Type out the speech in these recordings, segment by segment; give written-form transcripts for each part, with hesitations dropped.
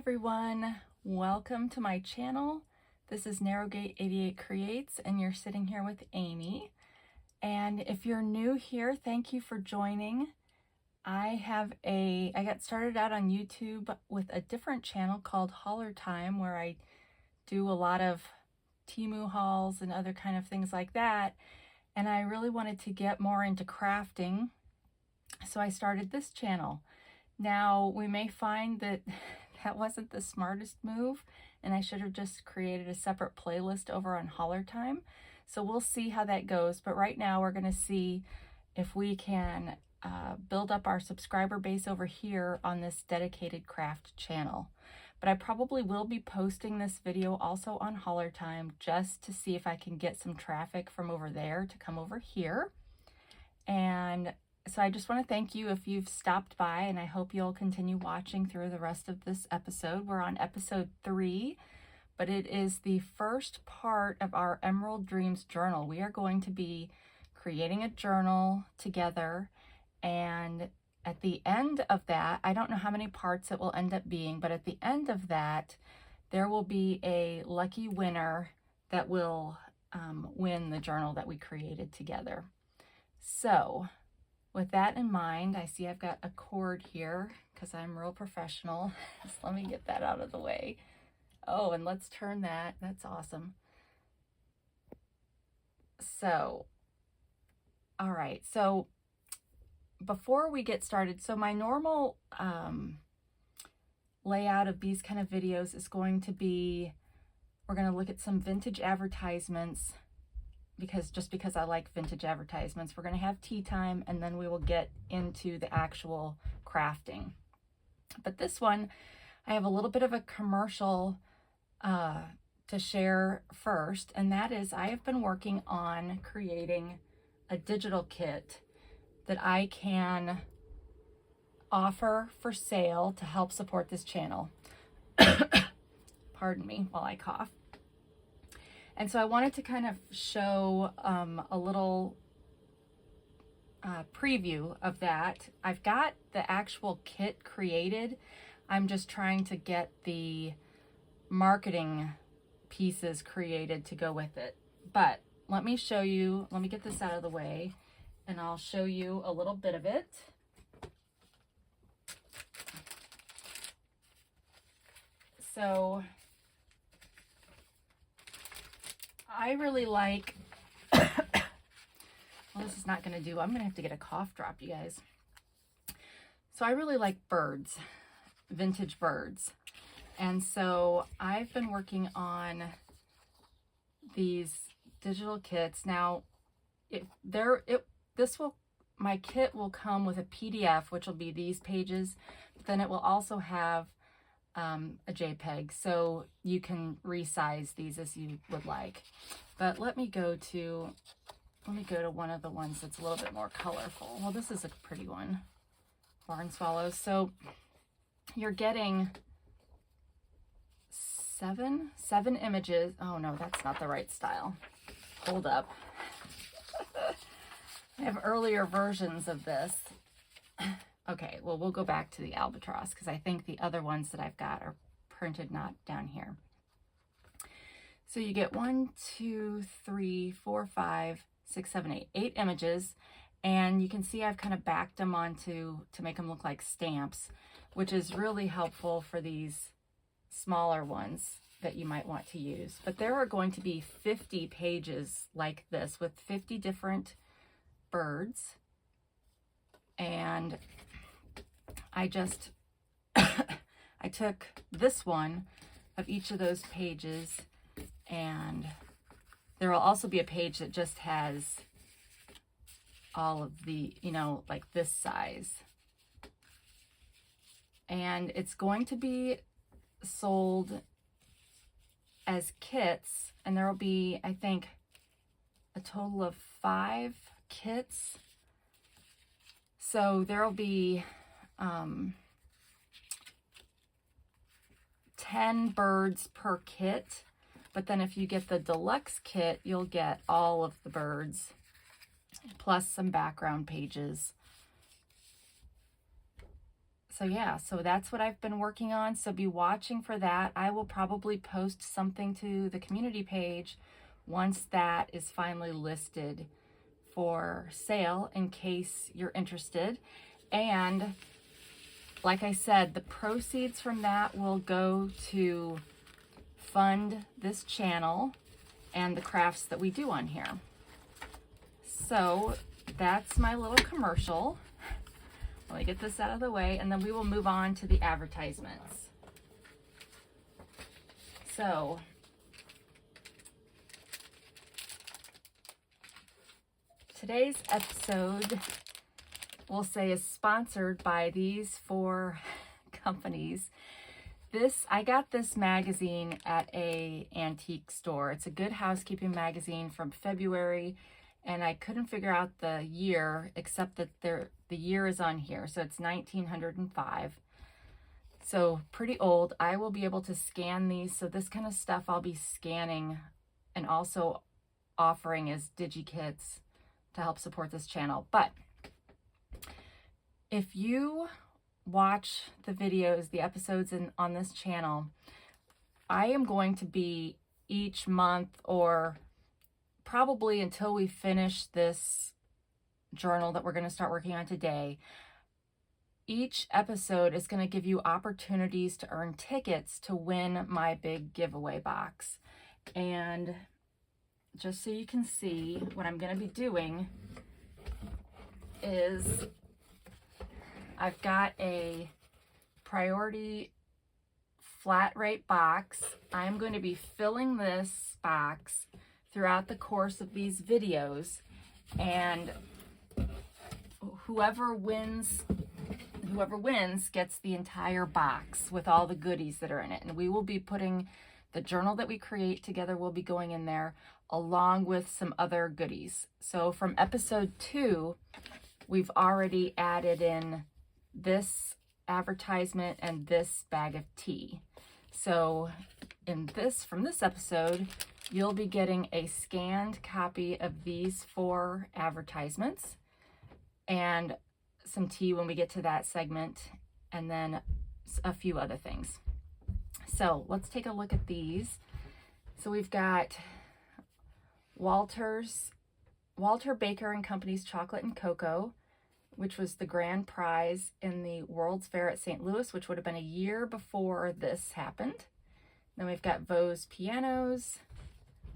everyone, welcome to my channel. This is Narrowgate 88 Creates and you're sitting here with Aimee. And if you're new here, thank you for joining. I got started out on YouTube with a different channel called HaulerTime where I do a lot of Temu hauls and other kind of things like that. And I really wanted to get more into crafting, so I started this channel. Now, we may find that that wasn't the smartest move, and I should have just created a separate playlist over on HaulerTime. So we'll see how that goes. But right now, we're going to see if we can build up our subscriber base over here on this dedicated craft channel. But I probably will be posting this video also on HaulerTime just to see if I can get some traffic from over there to come over here. And so I just want to thank you if you've stopped by, and I hope you'll continue watching through the rest of this episode. We're on episode 3, but it is the first part of our Emerald Dreams journal. We are going to be creating a journal together, and at the end of that, I don't know how many parts it will end up being, but at the end of that, there will be a lucky winner that will win the journal that we created together. So with that in mind, I see I've got a cord here because I'm real professional. So let me get that out of the way. Oh, and let's turn that. That's awesome. So, all right. So before we get started, so my normal layout of these kind of videos is going to be, we're going to look at some vintage advertisements, because I like vintage advertisements. We're going to have tea time, and then we will get into the actual crafting. But this one, I have a little bit of a commercial to share first, and that is I have been working on creating a digital kit that I can offer for sale to help support this channel. Pardon me while I cough. And so I wanted to kind of show a little preview of that. I've got the actual kit created. I'm just trying to get the marketing pieces created to go with it. But let me show you, let me get this out of the way, and I'll show you a little bit of it. So I really like, well, this is not going to do, I'm going to have to get a cough drop, you guys. So I really like birds, vintage birds. And so I've been working on these digital kits. Now, my kit will come with a PDF, which will be these pages, but then it will also have a JPEG, so you can resize these as you would like. But let me go to one of the ones that's a little bit more colorful. Well, this is a pretty one, barn swallows. So you're getting seven images. Oh no, that's not the right style. Hold up. I have earlier versions of this. Okay, well, we'll go back to the albatross because I think the other ones that I've got are printed not down here. So you get 1, 2, 3, 4, 5, 6, 7, 8 images, and you can see I've kind of backed them onto to make them look like stamps, which is really helpful for these smaller ones that you might want to use. But there are going to be 50 pages like this with 50 different birds, and I took this one of each of those pages, and there will also be a page that just has all of the, like this size. And it's going to be sold as kits, and there will be, I think, a total of 5 kits. So there will be 10 birds per kit, but then if you get the deluxe kit, you'll get all of the birds plus some background pages. So yeah, so that's what I've been working on. So be watching for that. I will probably post something to the community page once that is finally listed for sale in case you're interested. And like I said, the proceeds from that will go to fund this channel and the crafts that we do on here. So that's my little commercial. Let me get this out of the way, and then we will move on to the advertisements. So today's episode, we'll say, is sponsored by these 4 companies. I got this magazine at a antique store. It's a Good Housekeeping magazine from February, and I couldn't figure out the year except that the year is on here. So it's 1905. So pretty old. I will be able to scan these. So this kind of stuff I'll be scanning and also offering as digi-kits to help support this channel. But if you watch the videos, the episodes on this channel, I am going to be each month, or probably until we finish this journal that we're going to start working on today, each episode is going to give you opportunities to earn tickets to win my big giveaway box. And just so you can see, what I'm going to be doing is I've got a priority flat rate box. I'm going to be filling this box throughout the course of these videos, and whoever wins gets the entire box with all the goodies that are in it. And we will be putting the journal that we create together, will be going in there along with some other goodies. So from episode 2, we've already added in this advertisement and this bag of tea. So from this episode, you'll be getting a scanned copy of these 4 advertisements and some tea when we get to that segment, and then a few other things. So let's take a look at these. So we've got Walter Baker and Company's Chocolate and Cocoa, which was the grand prize in the World's Fair at St. Louis, which would have been a year before this happened. Then we've got Vos Pianos.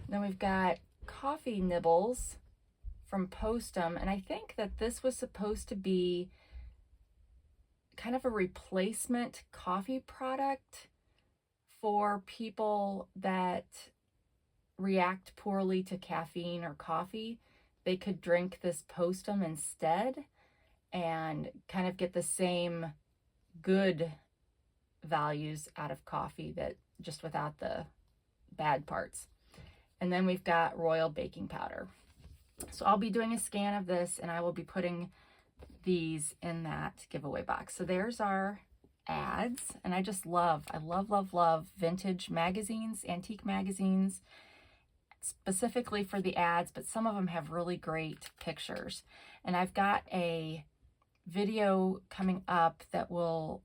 Then we've got Coffee Nibbles from Postum, and I think that this was supposed to be kind of a replacement coffee product for people that react poorly to caffeine or coffee. They could drink this Postum instead and kind of get the same good values out of coffee, that just without the bad parts. And then we've got Royal Baking Powder. So I'll be doing a scan of this, and I will be putting these in that giveaway box. So there's our ads, and I love vintage magazines, antique magazines, specifically for the ads, but some of them have really great pictures. And I've got a video coming up that will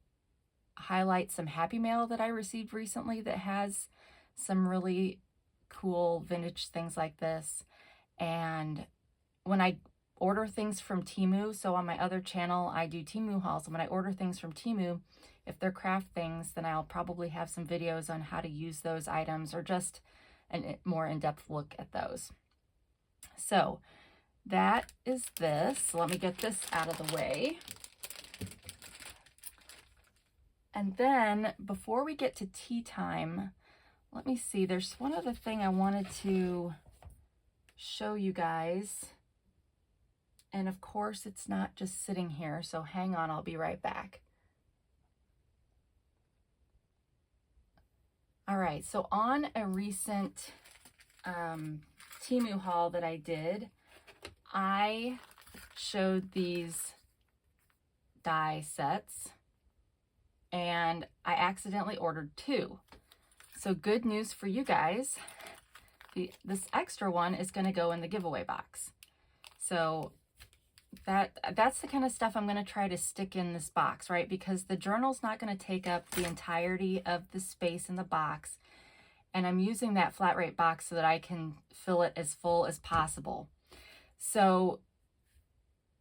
highlight some Happy Mail that I received recently that has some really cool vintage things like this. And when I order things from Temu, so on my other channel I do Temu hauls, and when I order things from Temu, if they're craft things, then I'll probably have some videos on how to use those items, or just a more in-depth look at those. So that is this. So let me get this out of the way. And then before we get to tea time, let me see, there's one other thing I wanted to show you guys. And of course, it's not just sitting here, so hang on, I'll be right back. All right, so on a recent Temu haul that I did, I showed these die sets, and I accidentally ordered 2. So good news for you guys. This extra one is going to go in the giveaway box. So that's the kind of stuff I'm going to try to stick in this box, right? Because the journal's not going to take up the entirety of the space in the box. And I'm using that flat rate box so that I can fill it as full as possible. So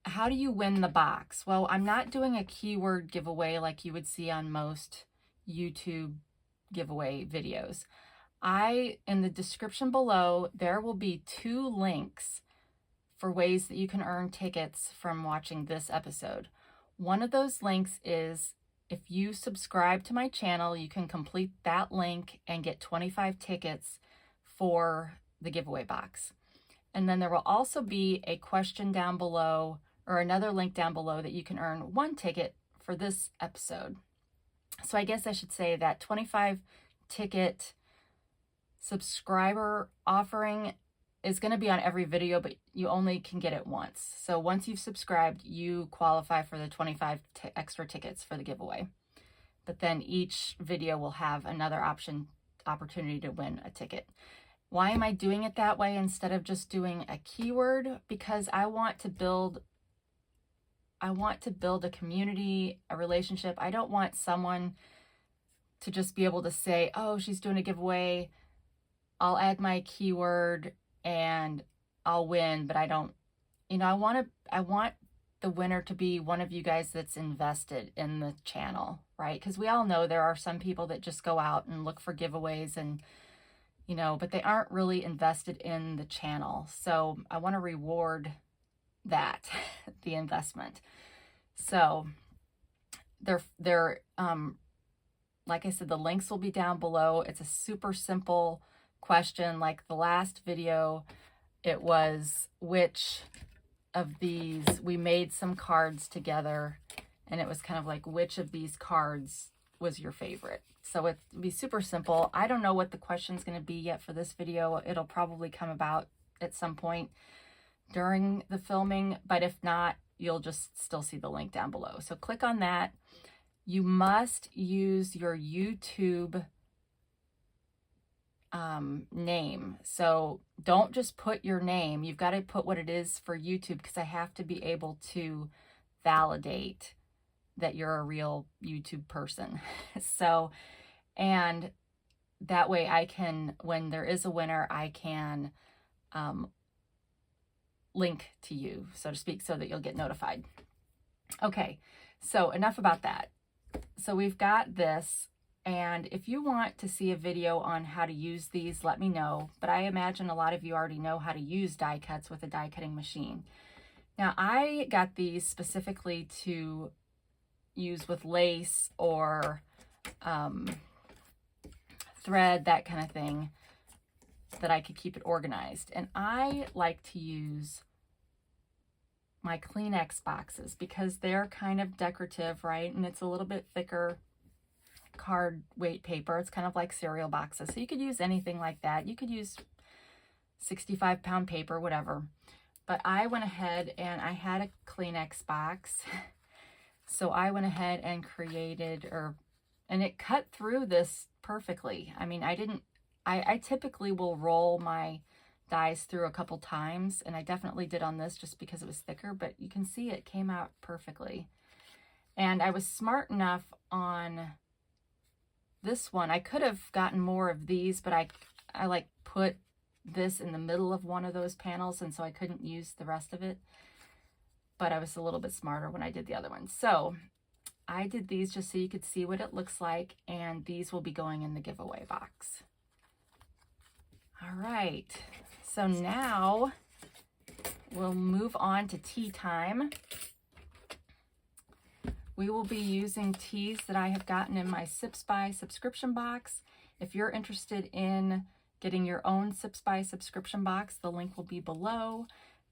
how do you win the box? Well, I'm not doing a keyword giveaway like you would see on most YouTube giveaway videos. In the description below, there will be 2 links for ways that you can earn tickets from watching this episode. One of those links is if you subscribe to my channel, you can complete that link and get 25 tickets for the giveaway box. And then there will also be a question down below, or another link down below, that you can earn 1 ticket for this episode. So I guess I should say that 25 ticket subscriber offering is going to be on every video, but you only can get it once. So once you've subscribed, you qualify for the 25 extra tickets for the giveaway. But then each video will have another opportunity to win a ticket. Why am I doing it that way instead of just doing a keyword? Because I want to build a community, a relationship. I don't want someone to just be able to say, oh, she's doing a giveaway, I'll add my keyword and I'll win, but I don't, I want the winner to be one of you guys that's invested in the channel, right? Because we all know there are some people that just go out and look for giveaways and, but they aren't really invested in the channel. So I want to reward that, the investment. So like I said, the links will be down below. It's a super simple question. Like the last video, it was which of these, we made some cards together, and it was kind of like which of these cards was your favorite. So it'd be super simple. I don't know what the question's going to be yet for this video. It'll probably come about at some point during the filming, but if not, you'll just still see the link down below. So click on that. You must use your YouTube name. So don't just put your name. You've got to put what it is for YouTube, because I have to be able to validate that you're a real YouTube person. So, and that way I can, when there is a winner, I can link to you, so to speak, so that you'll get notified. Okay, so enough about that. So we've got this, and if you want to see a video on how to use these, let me know. But I imagine a lot of you already know how to use die cuts with a die cutting machine. Now, I got these specifically to use with lace or thread, that kind of thing, that I could keep it organized. And I like to use my Kleenex boxes because they're kind of decorative, right? And it's a little bit thicker card weight paper. It's kind of like cereal boxes. So you could use anything like that. You could use 65-pound paper, whatever. But I went ahead and I had a Kleenex box. So I went ahead and created, and it cut through this perfectly. I mean, I typically will roll my dies through a couple times, and I definitely did on this just because it was thicker, but you can see it came out perfectly. And I was smart enough on this one. I could have gotten more of these, but I like put this in the middle of one of those panels, and so I couldn't use the rest of it. But I was a little bit smarter when I did the other one. So I did these just so you could see what it looks like, and these will be going in the giveaway box. All right, so now we'll move on to tea time. We will be using teas that I have gotten in my Sipsby subscription box. If you're interested in getting your own Sipsby subscription box, the link will be below.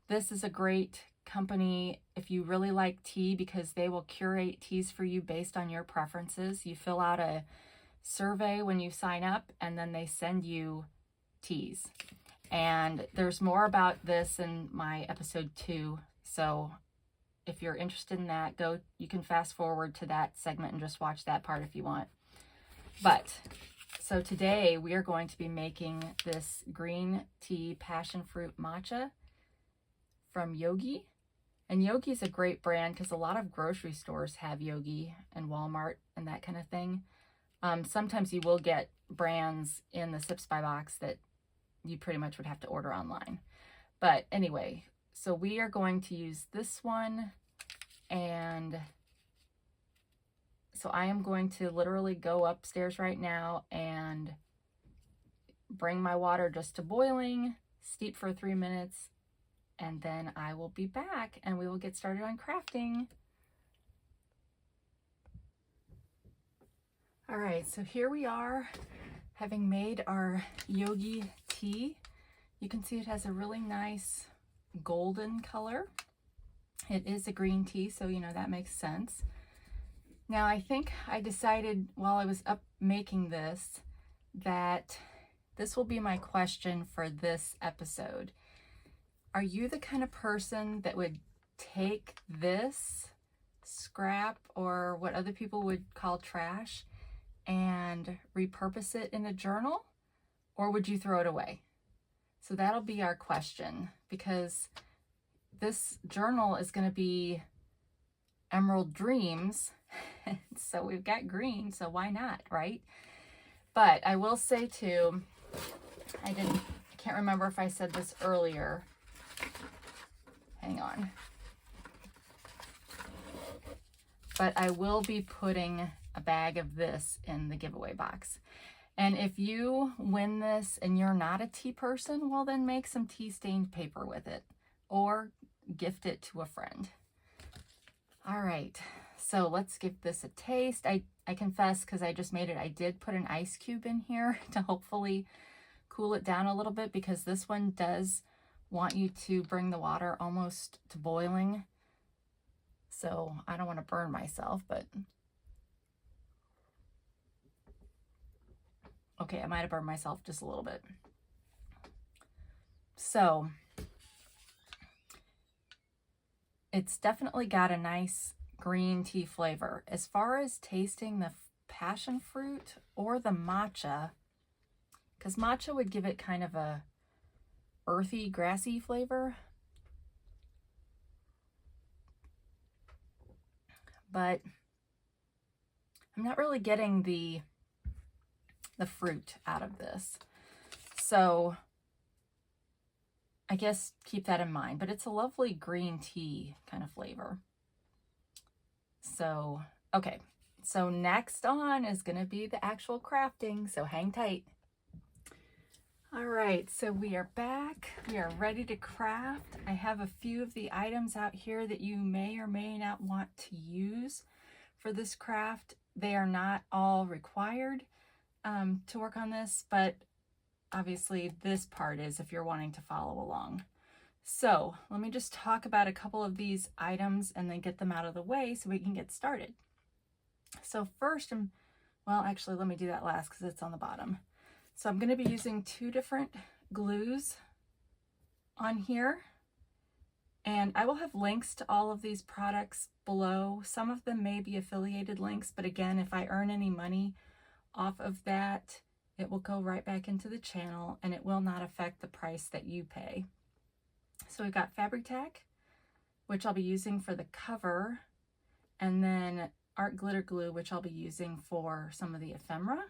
This is a great company if you really like tea, because they will curate teas for you based on your preferences. You fill out a survey when you sign up, and then they send you teas. And there's more about this in my episode 2. So if you're interested in that, you can fast forward to that segment and just watch that part if you want. But so today we are going to be making this green tea passion fruit matcha from Yogi. And Yogi's a great brand because a lot of grocery stores have Yogi and Walmart and that kind of thing. Sometimes you will get brands in the Sipsby box that you pretty much would have to order online. But anyway, so we are going to use this one, and so I am going to literally go upstairs right now and bring my water just to boiling, steep for 3 minutes, and then I will be back and we will get started on crafting. All right, so here we are, having made our Yogi tea. You can see it has a really nice golden color. It is a green tea, so you know that makes sense. Now I think I decided while I was up making this that this will be my question for this episode. Are you the kind of person that would take this scrap, or what other people would call trash, and repurpose it in a journal, or would you throw it away? So that'll be our question, because this journal is going to be Emerald Dreams. So we've got green, so why not, right? But I will say too, I can't remember if I said this earlier. Hang on. But I will be putting a bag of this in the giveaway box. And if you win this and you're not a tea person, well then make some tea stained paper with it or gift it to a friend. All right, so let's give this a taste. I confess, because I just made it, I did put an ice cube in here to hopefully cool it down a little bit, because this one does want you to bring the water almost to boiling. So I don't want to burn myself, but okay, I might have burned myself just a little bit. So it's definitely got a nice green tea flavor. As far as tasting the passion fruit or the matcha, because matcha would give it kind of a earthy, grassy flavor. But I'm not really getting the fruit out of this. So I guess keep that in mind. But it's a lovely green tea kind of flavor. So, okay. So next on is going to be the actual crafting. So hang tight. All right, so we are back. We are ready to craft. I have a few of the items out here that you may or may not want to use for this craft. They are not all required to work on this, but obviously this part is if you're wanting to follow along. So let me just talk about a couple of these items and then get them out of the way so we can get started. So first, well, actually, let me do that last because it's on the bottom. So I'm going to be using 2 different glues on here, and I will have links to all of these products below. Some of them may be affiliated links, but again, if I earn any money off of that, it will go right back into the channel and it will not affect the price that you pay. So we've got Fabri Tac, which I'll be using for the cover, and then art glitter glue, which I'll be using for some of the ephemera.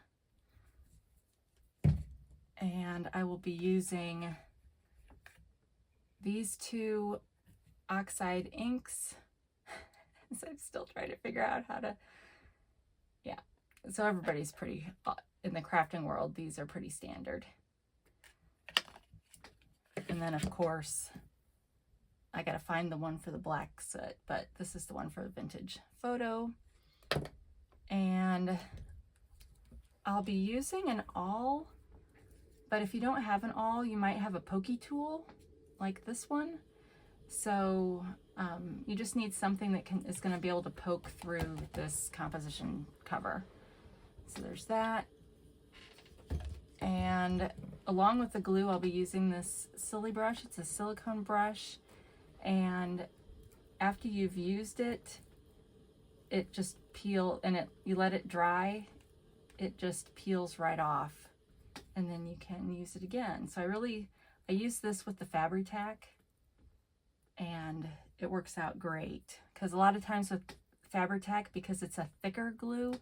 And I will be using these 2 Oxide inks. So I'm still trying to figure out how to, yeah. So everybody's pretty, in the crafting world, these are pretty standard. And then of course, I gotta find the one for the black soot, but this is the one for the vintage photo. And I'll be using an awl. But if you don't have an awl, you might have a pokey tool like this one. So you just need something that is going to be able to poke through this composition cover. So there's that. And along with the glue, I'll be using this silly brush. It's a silicone brush. And after you've used it, it just peels, and you let it dry, it just peels right off. And then you can use it again. So I use this with the Fabri Tac, and it works out great. Because a lot of times with Fabri Tac, because it's a thicker glue,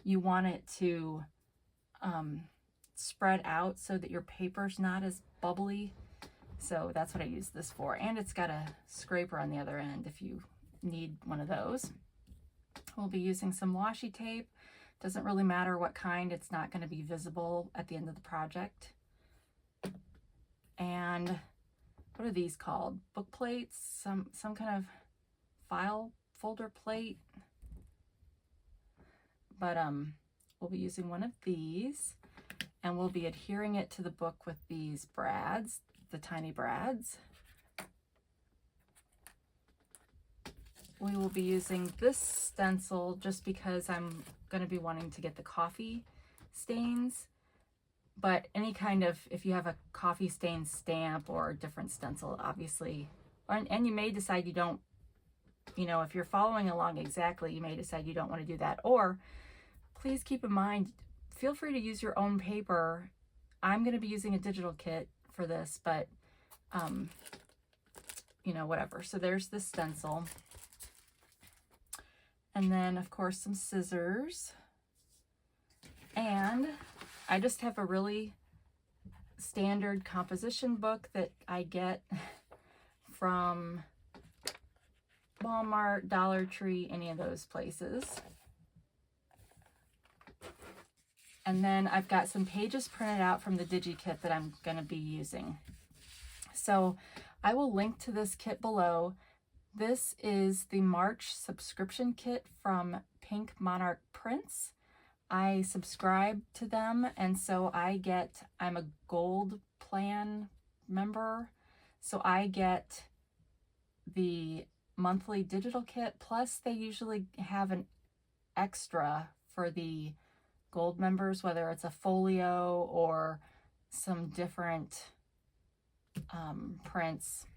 you want it to spread out so that your paper's not as bubbly. So that's what I use this for. And it's got a scraper on the other end if you need one of those. We'll be using some washi tape. Doesn't really matter what kind, it's not going to be visible at the end of the project. And what are these called? Book plates? Some kind of file folder plate. But we'll be using one of these, and we'll be adhering it to the book with these brads, the tiny brads. We will be using this stencil just because I'm going to be wanting to get the coffee stains. But any kind of, if you have a coffee stain stamp or a different stencil, obviously, and you may decide you don't, you know, if you're following along exactly, you may decide you don't want to do that. Or please keep in mind, feel free to use your own paper. I'm going to be using a digital kit for this, but, you know, whatever. So there's the stencil. And then, of course, some scissors. And I just have a really standard composition book that I get from Walmart, Dollar Tree, any of those places. And then I've got some pages printed out from the DigiKit that I'm going to be using. So I will link to this kit below. This is the March subscription kit from Pink Monarch Prints. I subscribe to them, and so I'm a gold plan member, so I get the monthly digital kit, plus they usually have an extra for the gold members, whether it's a folio or some different prints.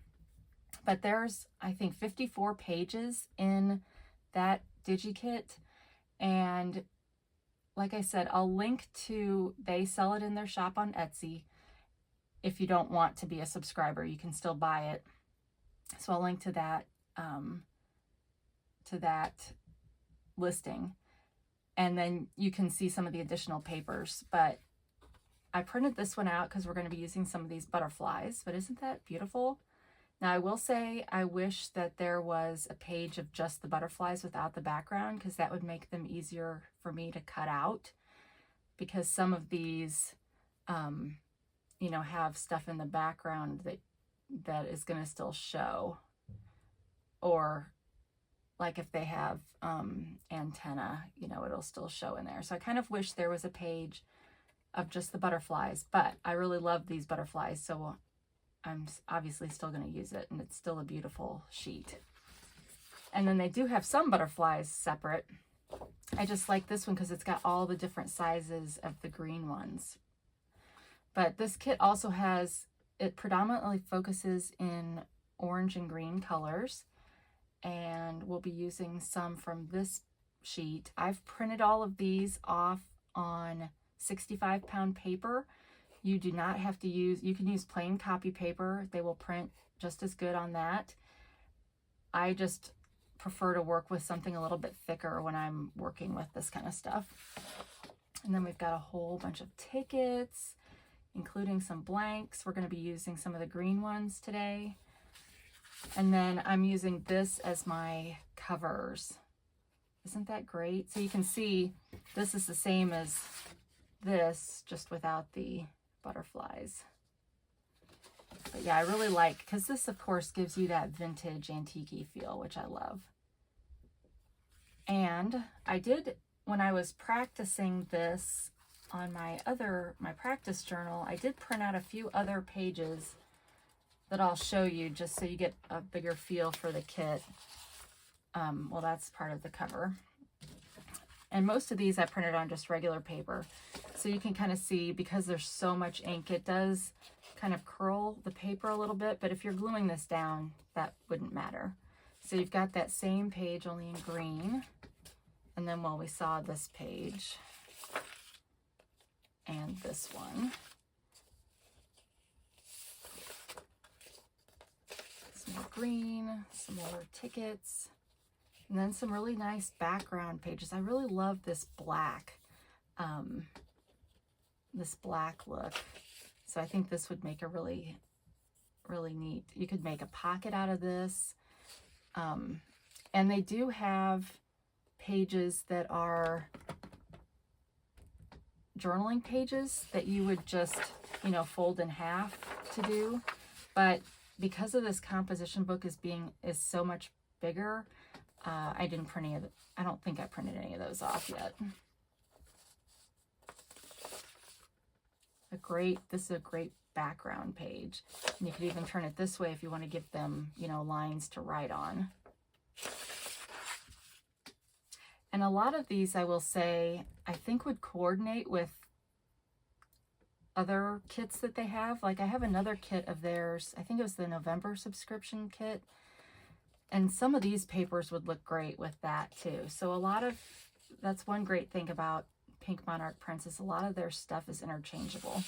But there's, I think, 54 pages in that DigiKit, and like I said, I'll link to, they sell it in their shop on Etsy. If you don't want to be a subscriber, you can still buy it. So I'll link to that listing. And then you can see some of the additional papers. But I printed this one out because we're going to be using some of these butterflies. But isn't that beautiful? Now, I will say I wish that there was a page of just the butterflies without the background, because that would make them easier for me to cut out, because some of these, you know, have stuff in the background that is going to still show. Or like if they have antenna, you know, it'll still show in there. So I kind of wish there was a page of just the butterflies, but I really love these butterflies, so I'm obviously still going to use it, and it's still a beautiful sheet. And then they do have some butterflies separate. I just like this one because it's got all the different sizes of the green ones. But this kit also has, it predominantly focuses in orange and green colors, and we'll be using some from this sheet. I've printed all of these off on 65-pound paper. You do not have to use, you can use plain copy paper. They will print just as good on that. I just prefer to work with something a little bit thicker when I'm working with this kind of stuff. And then we've got a whole bunch of tickets, including some blanks. We're going to be using some of the green ones today. And then I'm using this as my covers. Isn't that great? So you can see this is the same as this, just without the butterflies. But yeah, I really like, because this of course gives you that vintage antique-y feel, which I love. And I did, when I was practicing this on my practice journal, I did print out a few other pages that I'll show you just so you get a bigger feel for the kit. Well, that's part of the cover. And most of these I printed on just regular paper. So you can kind of see, because there's so much ink, it does kind of curl the paper a little bit, but if you're gluing this down, that wouldn't matter. So you've got that same page, only in green. And then, well, we saw this page and this one. Some more green, some more tickets, and then some really nice background pages. I really love this black look. So I think this would make a really neat. You could make a pocket out of this. And they do have pages that are journaling pages that you would just, you know, fold in half to do. But because of this composition book is so much bigger, I didn't print any of it. I don't think I printed any of those off yet. This is a great background page. And you could even turn it this way if you want to give them, you know, lines to write on. And a lot of these, I will say, I think would coordinate with other kits that they have. Like I have another kit of theirs. I think it was the November subscription kit. And some of these papers would look great with that too. So that's one great thing about Pink Monarch prints is a lot of their stuff is interchangeable.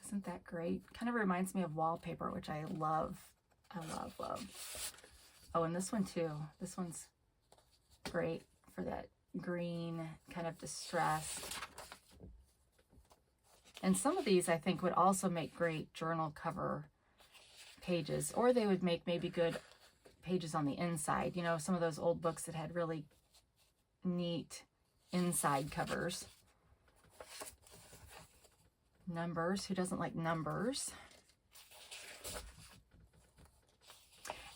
Isn't that great? Kind of reminds me of wallpaper, which I love. I love. Oh, and this one too. This one's great for that green kind of distress. And some of these I think would also make great journal cover pages, or they would make maybe good pages on the inside. You know, some of those old books that had really neat inside covers. Numbers. Who doesn't like numbers?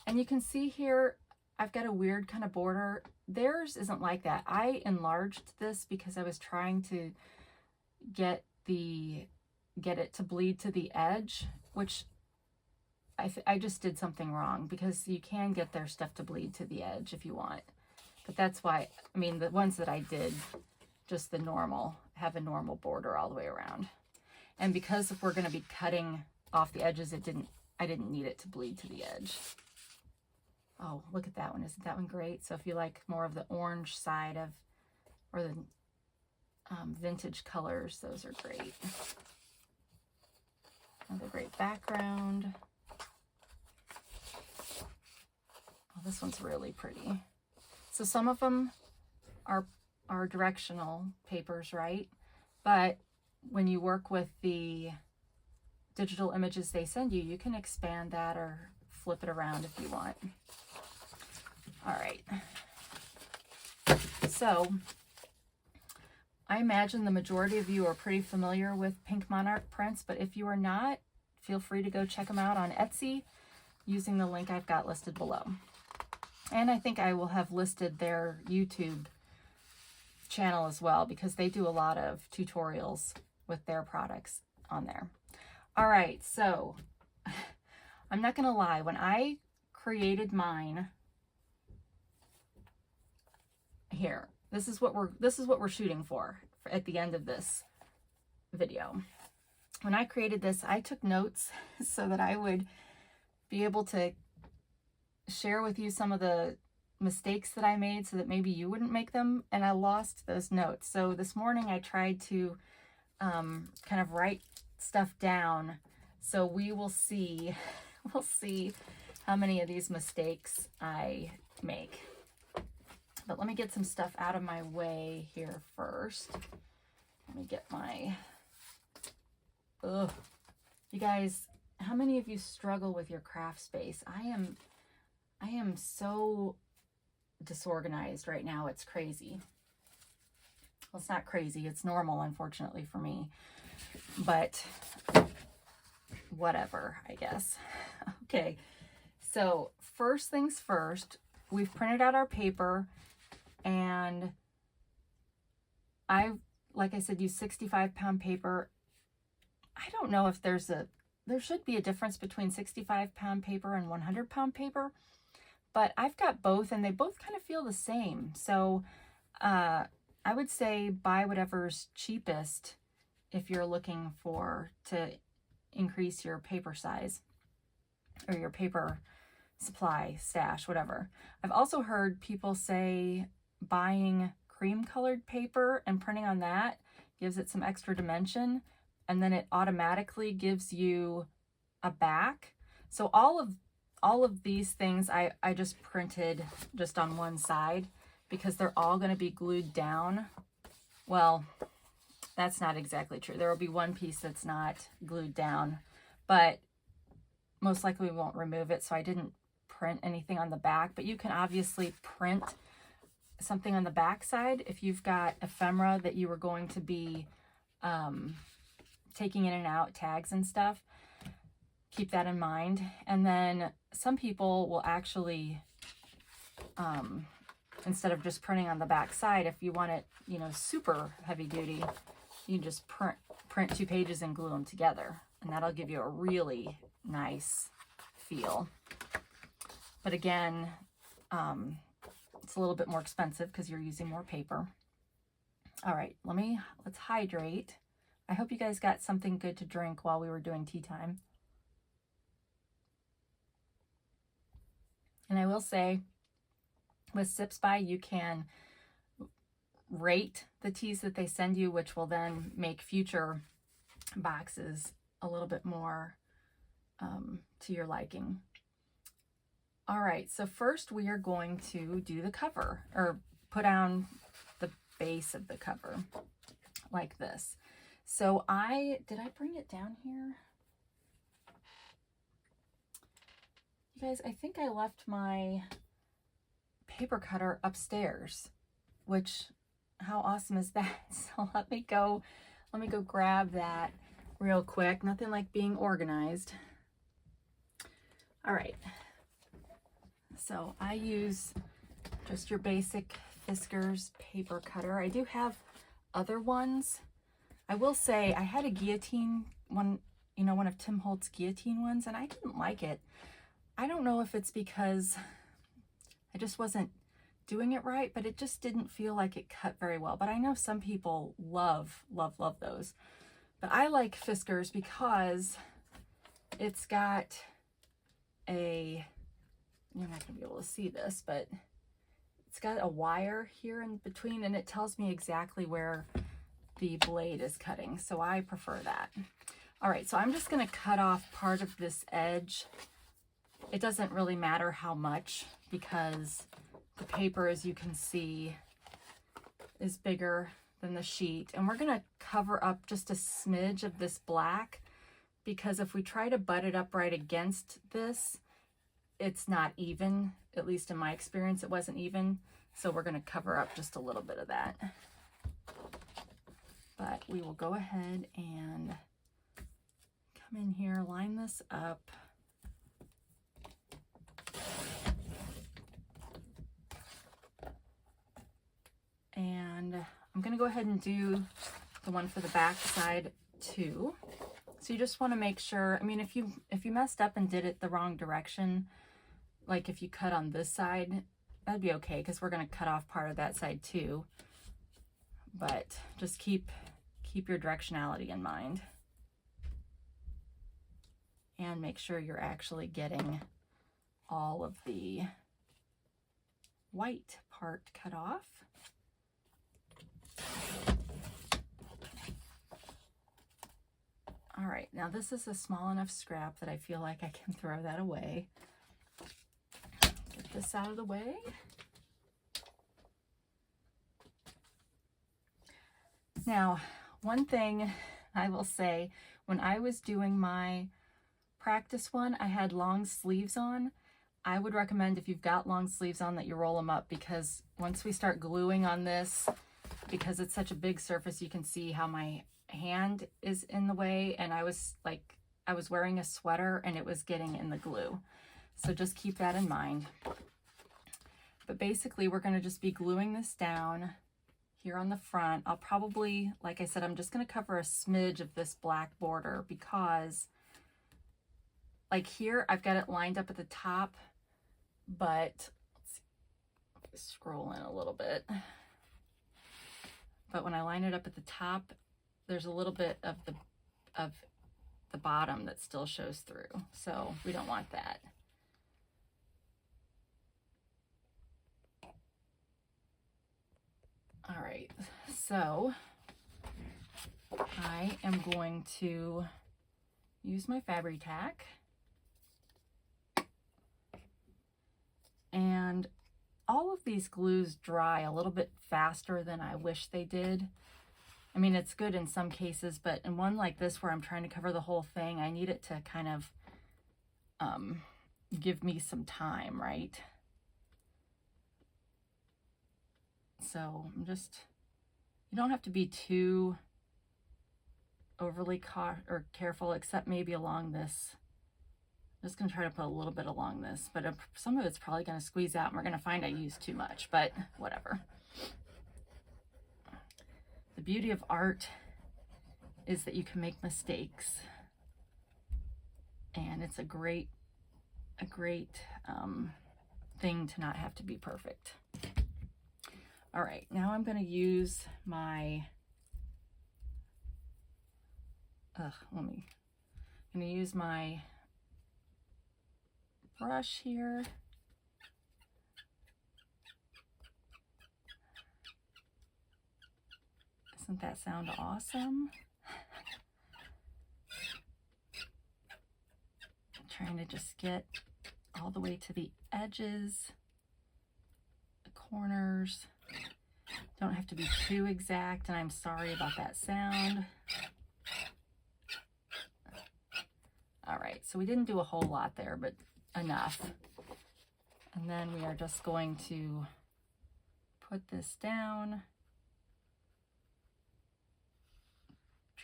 And you can see here, I've got a weird kind of border. Theirs isn't like that. I enlarged this because I was trying to get it to bleed to the edge, which I just did something wrong, because you can get their stuff to bleed to the edge if you want. But that's why, I mean, the ones that I did, just the normal, have a normal border all the way around. And because if we're going to be cutting off the edges, I didn't need it to bleed to the edge. Oh, look at that one. Isn't that one great? So if you like more of the orange side of, or the vintage colors, those are great. Another great background. Oh, this one's really pretty. So some of them are directional papers, right? But when you work with the digital images they send you, you can expand that or flip it around if you want. All right. So I imagine the majority of you are pretty familiar with Pink Monarch prints, but if you are not, feel free to go check them out on Etsy using the link I've got listed below. And I think I will have listed their YouTube channel as well, because they do a lot of tutorials with their products on there. All right, so I'm not gonna lie, when I created mine, here, this is what we're shooting for at the end of this video. When I created this, I took notes so that I would be able to share with you some of the mistakes that I made so that maybe you wouldn't make them, and I lost those notes. So this morning I tried to kind of write stuff down, so we'll see how many of these mistakes I make. But let me get some stuff out of my way here first. Let me get my, you guys, how many of you struggle with your craft space? I am so disorganized right now. It's crazy. Well, it's not crazy. It's normal, unfortunately, for me. But whatever, I guess. Okay. So first things first, we've printed out our paper, and like I said, use 65-pound paper. I don't know if there should be a difference between 65-pound paper and 100-pound paper, but I've got both, and they both kind of feel the same. So I would say buy whatever's cheapest if you're looking to increase your paper size or your paper supply, stash, whatever. I've also heard people say buying cream colored paper and printing on that gives it some extra dimension, and then it automatically gives you a back. So all of these things I just printed just on one side because they're all going to be glued down. Well, that's not exactly true. There will be one piece that's not glued down, but most likely we won't remove it, so I didn't print anything on the back. But you can obviously print something on the back side if you've got ephemera that you were going to be taking in and out, tags and stuff. Keep that in mind. And then some people will actually, instead of just printing on the back side, if you want it, you know, super heavy duty, you can just print 2 pages and glue them together, and that'll give you a really nice feel. But again, it's a little bit more expensive because you're using more paper. All right, let's hydrate. I hope you guys got something good to drink while we were doing tea time. And I will say, with Sipsby, you can rate the teas that they send you, which will then make future boxes a little bit more to your liking. All right, so first we are going to do the cover, or put down the base of the cover like this. So did I bring it down here? You guys, I think I left my paper cutter upstairs, which, how awesome is that? So let me go grab that real quick. Nothing like being organized. All right. So I use just your basic Fiskars paper cutter. I do have other ones. I will say I had a guillotine one, you know, one of Tim Holtz's guillotine ones, and I didn't like it. I don't know if it's because I just wasn't doing it right, but it just didn't feel like it cut very well. But I know some people love those. But I like Fiskars because it's got a, you're not going to be able to see this, but it's got a wire here in between, and it tells me exactly where the blade is cutting. So I prefer that. All right, so I'm just going to cut off part of this edge. It doesn't really matter how much, because the paper, as you can see, is bigger than the sheet. And we're going to cover up just a smidge of this black, because if we try to butt it up right against this, it's not even. At least in my experience, it wasn't even. So we're going to cover up just a little bit of that. But we will go ahead and come in here, line this up. And I'm going to go ahead and do the one for the back side too. So you just want to make sure, I mean, if you messed up and did it the wrong direction, like if you cut on this side, that'd be okay, because we're going to cut off part of that side too. But just keep your directionality in mind. And make sure you're actually getting all of the white part cut off. All right, now this is a small enough scrap that I feel like I can throw that away. Get this out of the way. Now, one thing I will say, when I was doing my practice one, I had long sleeves on. I would recommend, if you've got long sleeves on, that you roll them up, because once we start gluing on this, because it's such a big surface, you can see how my hand is in the way, and I was wearing a sweater and it was getting in the glue. So just keep that in mind. But basically we're going to just be gluing this down here on the front. I'll probably, like I said, I'm just going to cover a smidge of this black border, because like here I've got it lined up at the top, but let's scroll in a little bit. But when I line it up at the top, there's a little bit of the bottom that still shows through. So we don't want that. All right, so I am going to use my Fabri Tac. And all of these glues dry a little bit faster than I wish they did. I mean, it's good in some cases, but in one like this where I'm trying to cover the whole thing, I need it to kind of give me some time, right? So I'm just, you don't have to be too overly careful, except maybe along this. I'm just going to try to put a little bit along this, but some of it's probably going to squeeze out and we're going to find I used too much, but whatever. The beauty of art is that you can make mistakes, and it's a great thing to not have to be perfect. All right, now I'm going to use my I'm going to use my brush here. Doesn't that sound awesome? I'm trying to just get all the way to the edges, the corners. Don't have to be too exact, and I'm sorry about that sound. All right, so we didn't do a whole lot there, but enough. And then we are just going to put this down,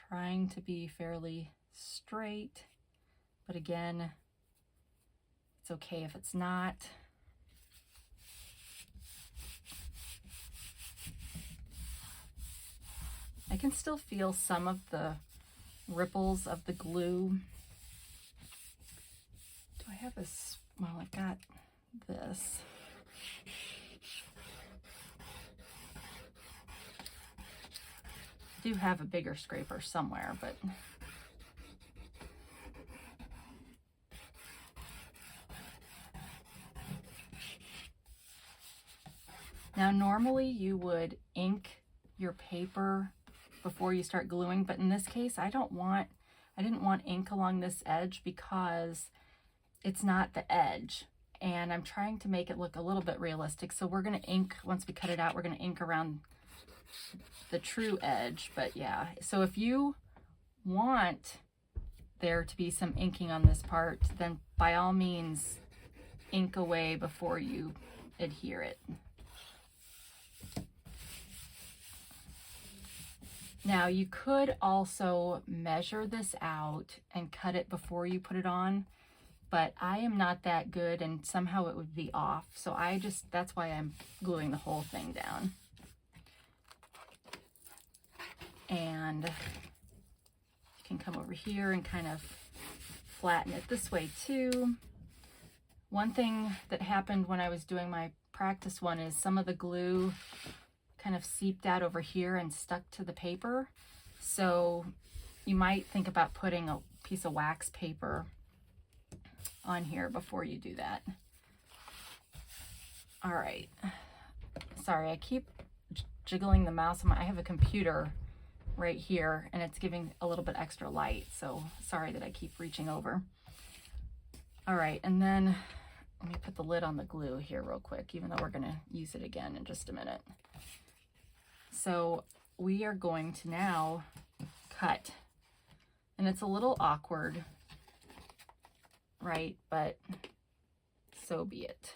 trying to be fairly straight, but again, it's okay if it's not. I can still feel some of the ripples of the glue. Do I have this? Well, I've got this. I do have a bigger scraper somewhere, but now normally you would ink your paper before you start gluing, but in this case I didn't want ink along this edge because it's not the edge, and I'm trying to make it look a little bit realistic. So we're going to ink, once we cut it out, we're going to ink around the true edge. But yeah, so if you want there to be some inking on this part, then by all means ink away before you adhere it. Now you could also measure this out and cut it before you put it on, but I am not that good and somehow it would be off. So that's why I'm gluing the whole thing down. And you can come over here and kind of flatten it this way too. One thing that happened when I was doing my practice one is some of the glue kind of seeped out over here and stuck to the paper. So you might think about putting a piece of wax paper on here before you do that. All right. Sorry, I keep jiggling the mouse. I have a computer right here and it's giving a little bit extra light. So sorry that I keep reaching over. All right, and then let me put the lid on the glue here real quick, even though we're gonna use it again in just a minute. So we are going to now cut, and it's a little awkward, right? But so be it.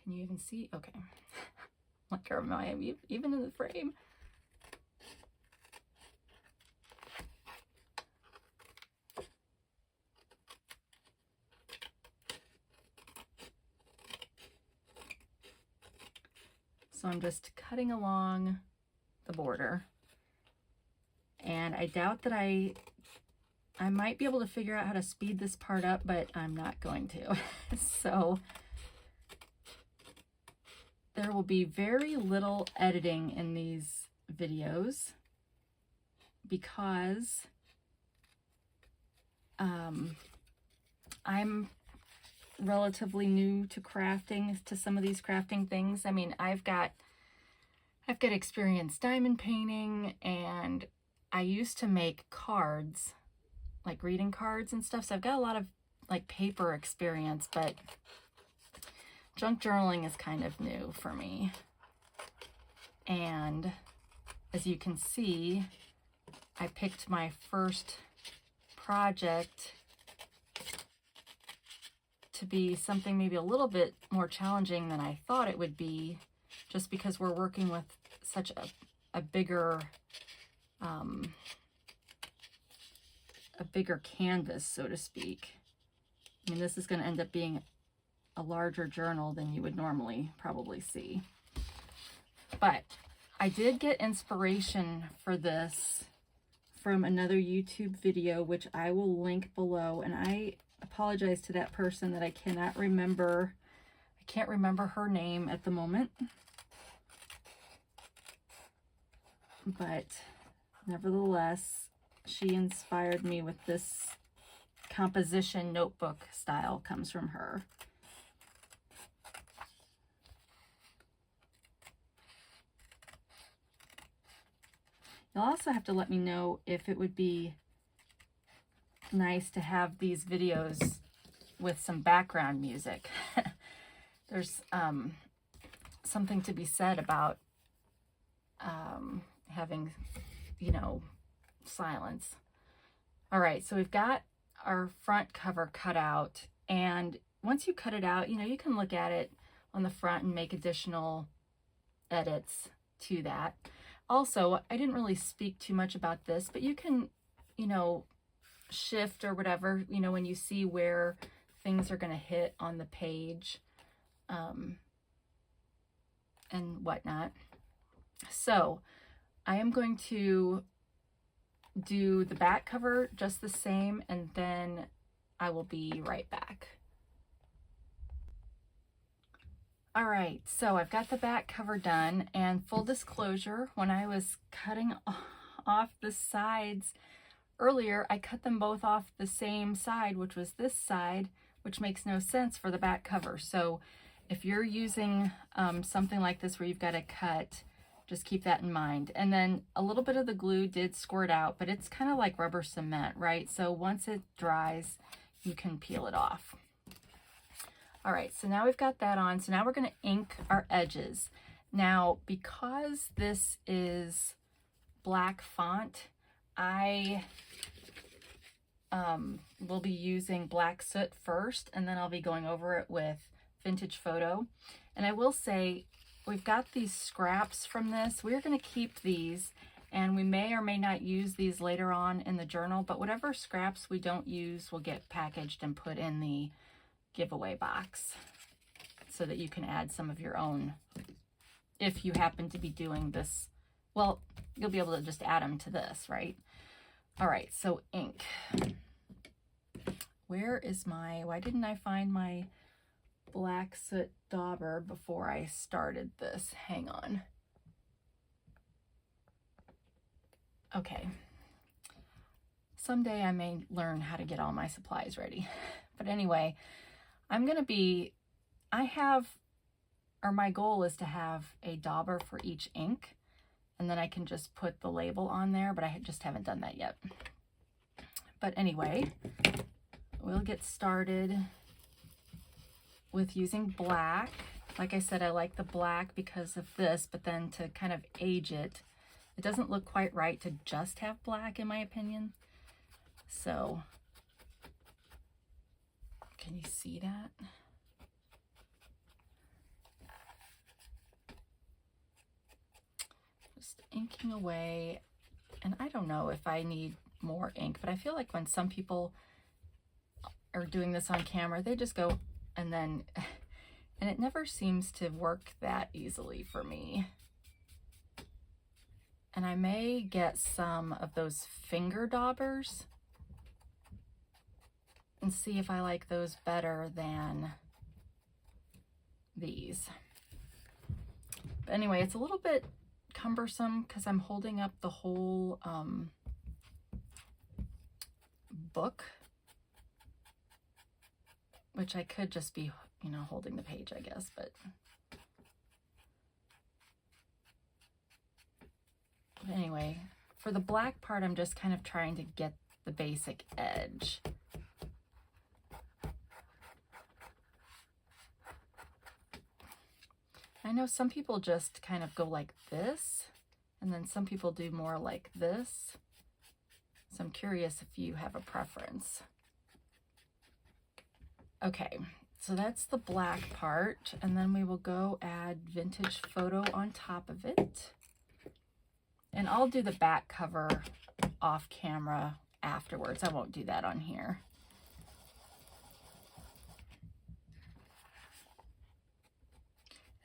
Can you even see? Okay. Like, am I even in the frame? So I'm just cutting along the border, and I doubt that I might be able to figure out how to speed this part up, but I'm not going to. So there will be very little editing in these videos because I'm relatively new to crafting, to some of these crafting things. I mean, I've got experience diamond painting, and I used to make cards like greeting cards and stuff. So I've got a lot of like paper experience, but junk journaling is kind of new for me. And as you can see, I picked my first project to be something maybe a little bit more challenging than I thought it would be, just because we're working with such a bigger canvas, so to speak. I mean, this is going to end up being a larger journal than you would normally probably see. But I did get inspiration for this from another YouTube video, which I will link below. And I apologize to that person that I cannot remember. I can't remember her name at the moment. But nevertheless, she inspired me with this composition notebook style. Comes from her. You'll also have to let me know if it would be nice to have these videos with some background music. There's something to be said about having, you know, silence. All right, so we've got our front cover cut out, and once you cut it out, you know, you can look at it on the front and make additional edits to that. Also, I didn't really speak too much about this, but you can, you know, shift or whatever, you know, when you see where things are going to hit on the page and whatnot. So I am going to do the back cover just the same, and then I will be right back. All right, so I've got the back cover done, and full disclosure, when I was cutting off the sides earlier, I cut them both off the same side, which was this side, which makes no sense for the back cover. So if you're using something like this where you've got to cut, just keep that in mind. And then a little bit of the glue did squirt out, but it's kind of like rubber cement, right? So once it dries, you can peel it off. All right, so now we've got that on. So now we're going to ink our edges. Now, because this is black font, I will be using black soot first, and then I'll be going over it with Vintage Photo. And I will say, we've got these scraps from this. We're going to keep these, and we may or may not use these later on in the journal, but whatever scraps we don't use will get packaged and put in the giveaway box so that you can add some of your own if you happen to be doing this. Well, you'll be able to just add them to this, right? All right, so ink. Where is my, why didn't I find my black soot dauber before I started this? Hang on. Okay. Someday I may learn how to get all my supplies ready. But anyway, I'm going to be, my goal is to have a dauber for each ink, and then I can just put the label on there, but I just haven't done that yet. But anyway, we'll get started with using black. Like I said, I like the black because of this, but then to kind of age it, it doesn't look quite right to just have black, in my opinion. So, can you see that? Just inking away. And I don't know if I need more ink, but I feel like when some people are doing this on camera, they just go and then, and it never seems to work that easily for me. And I may get some of those finger daubers and see if I like those better than these. But anyway, it's a little bit cumbersome because I'm holding up the whole book, which I could just be, you know, holding the page, I guess, but anyway, for the black part, I'm just kind of trying to get the basic edge. I know some people just kind of go like this, and then some people do more like this. So I'm curious if you have a preference. Okay, so that's the black part, and then we will go add vintage photo on top of it. And I'll do the back cover off camera afterwards. I won't do that on here.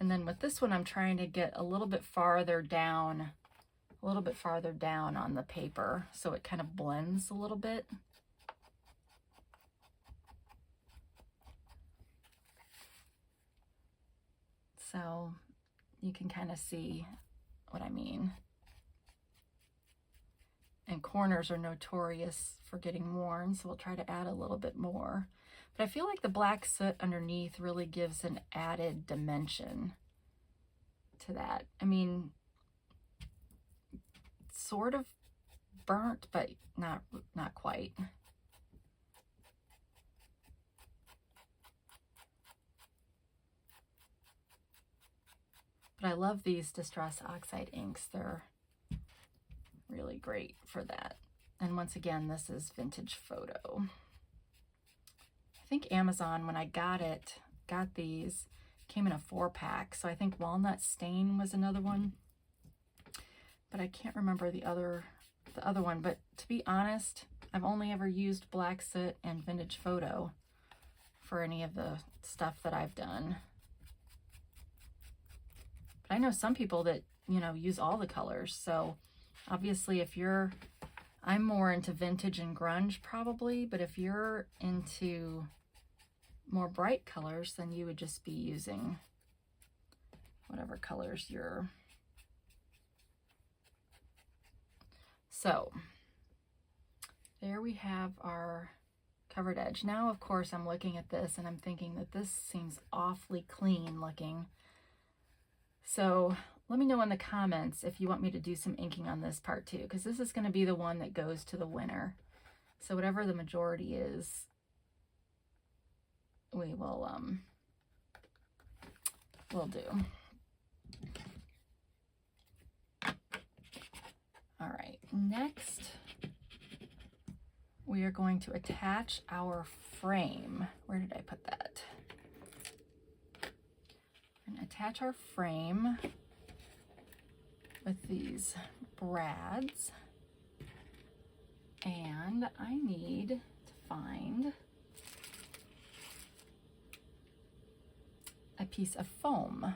And then with this one, I'm trying to get a little bit farther down on the paper so it kind of blends a little bit. So you can kind of see what I mean. And corners are notorious for getting worn, so we'll try to add a little bit more. But I feel like the black soot underneath really gives an added dimension to that. I mean, sort of burnt, but not quite. But I love these Distress Oxide inks. They're really great for that. And once again, this is vintage photo. I think Amazon, when I got these, came in a 4-pack. So I think Walnut Stain was another one, but I can't remember the other one. But to be honest, I've only ever used black soot and vintage photo for any of the stuff that I've done. But I know some people that, you know, use all the colors. So obviously I'm more into vintage and grunge probably, but if you're into more bright colors, then you would just be using whatever colors you're. So there we have our covered edge. Now, of course, I'm looking at this and I'm thinking that this seems awfully clean looking. So let me know in the comments if you want me to do some inking on this part too, because this is going to be the one that goes to the winner. So whatever the majority is, we will we'll do. All right, next we are going to attach our frame. Where did I put that? We're going to attach our frame with these brads, and I need to find a piece of foam.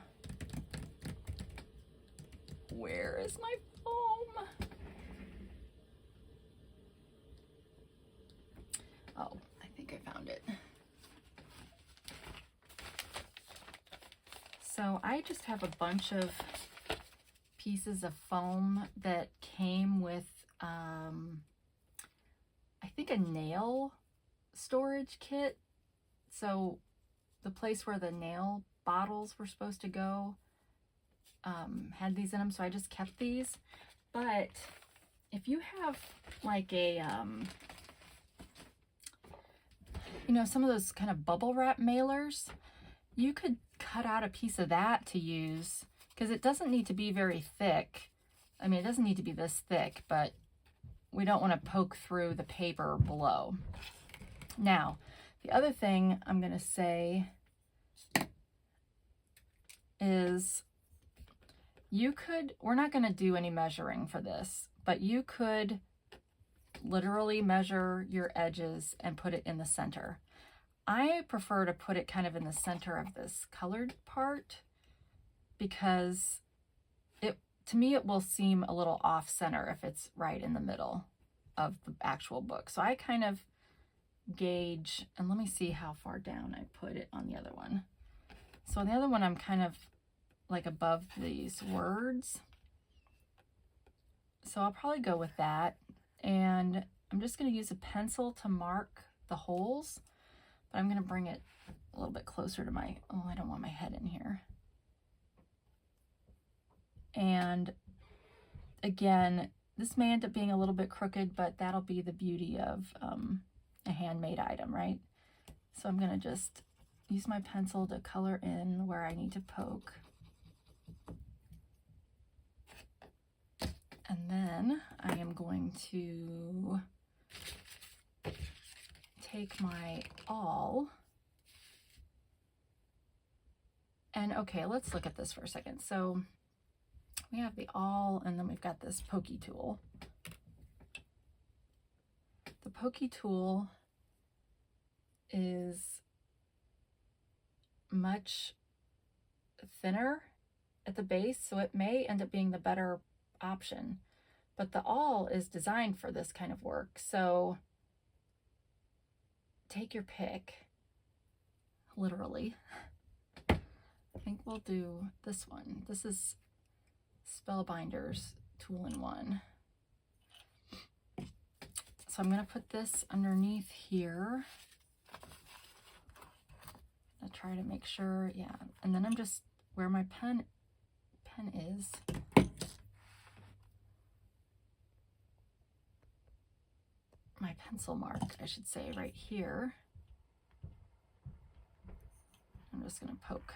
Where is my foam? Oh, I think I found it. So I just have a bunch of pieces of foam that came with, I think, a nail storage kit. So the place where the nail bottles were supposed to go had these in them, so I just kept these. But if you have like a, you know, some of those kind of bubble wrap mailers, you could cut out a piece of that to use, because it doesn't need to be very thick. I mean, it doesn't need to be this thick, but we don't want to poke through the paper below. Now, the other thing I'm going to say is you could, we're not going to do any measuring for this, but you could literally measure your edges and put it in the center. I prefer to put it kind of in the center of this colored part, because to me it will seem a little off center if it's right in the middle of the actual book. So I kind of gauge, and let me see how far down I put it on the other one. So on the other one I'm kind of like above these words, so I'll probably go with that. And I'm just going to use a pencil to mark the holes, but I'm going to bring it a little bit closer to my, oh, I don't want my head in here. And again, this may end up being a little bit crooked, but that'll be the beauty of a handmade item, right? So I'm gonna just use my pencil to color in where I need to poke. And then I am going to take my awl. And okay, let's look at this for a second. So we have the awl, and then we've got this pokey tool. The pokey tool is much thinner at the base, so it may end up being the better option. But the awl is designed for this kind of work, so take your pick, literally. I think we'll do this one. This is Spellbinder's tool-in-one. So I'm going to put this underneath here. I try to make sure, yeah. And then I'm just where my pen is. My pencil mark, I should say, right here. I'm just going to poke.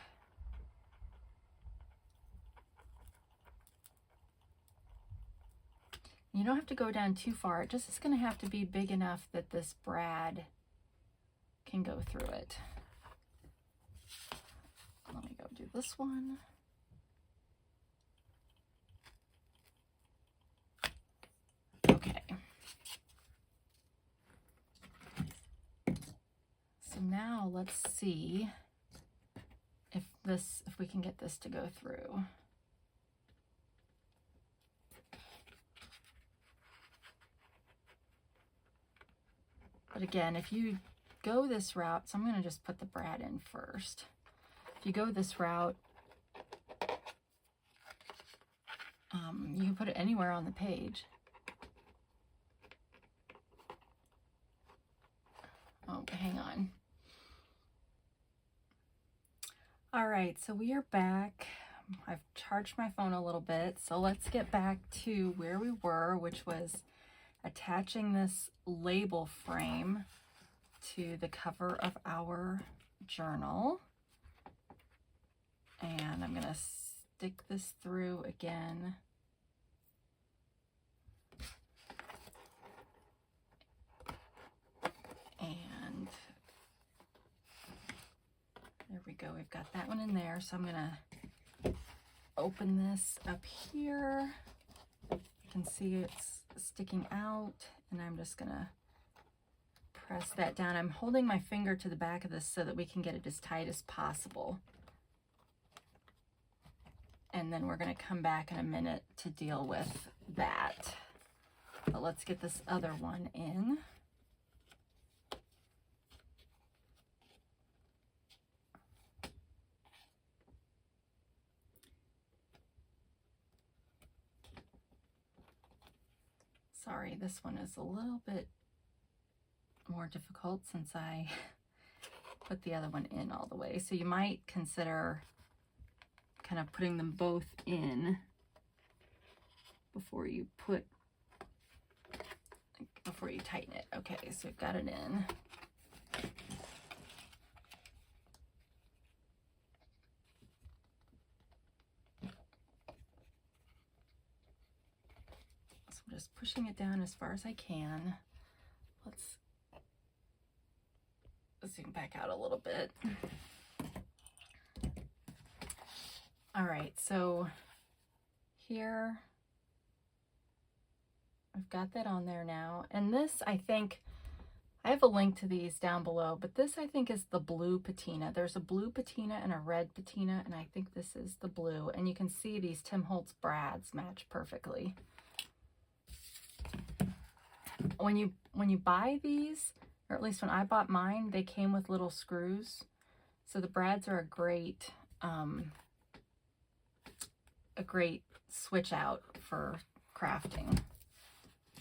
You don't have to go down too far. It just is going to have to be big enough that this brad can go through it. Let me go do this one. Okay. So now let's see if we can get this to go through. But again, if you go this route, so I'm going to just put the brad in first. If you go this route, you can put it anywhere on the page. Oh, hang on. All right, so we are back. I've charged my phone a little bit, so let's get back to where we were, which was attaching this label frame to the cover of our journal. And I'm going to stick this through again. And there we go. We've got that one in there. So I'm going to open this up here. You can see it's sticking out, and I'm just going to press that down. I'm holding my finger to the back of this so that we can get it as tight as possible. And then we're going to come back in a minute to deal with that. But let's get this other one in. Sorry, this one is a little bit more difficult since I put the other one in all the way. So you might consider kind of putting them both in before you tighten it. Okay, so we've got it in. So I'm just pushing it down as far as I can. Let's zoom back out a little bit. All right, so here I've got that on there now. And this, I think, I have a link to these down below, but this I think is the blue patina. There's a blue patina and a red patina, and I think this is the blue. And you can see these Tim Holtz brads match perfectly. When you buy these, or at least when I bought mine, they came with little screws. So the brads are a great switch out for crafting.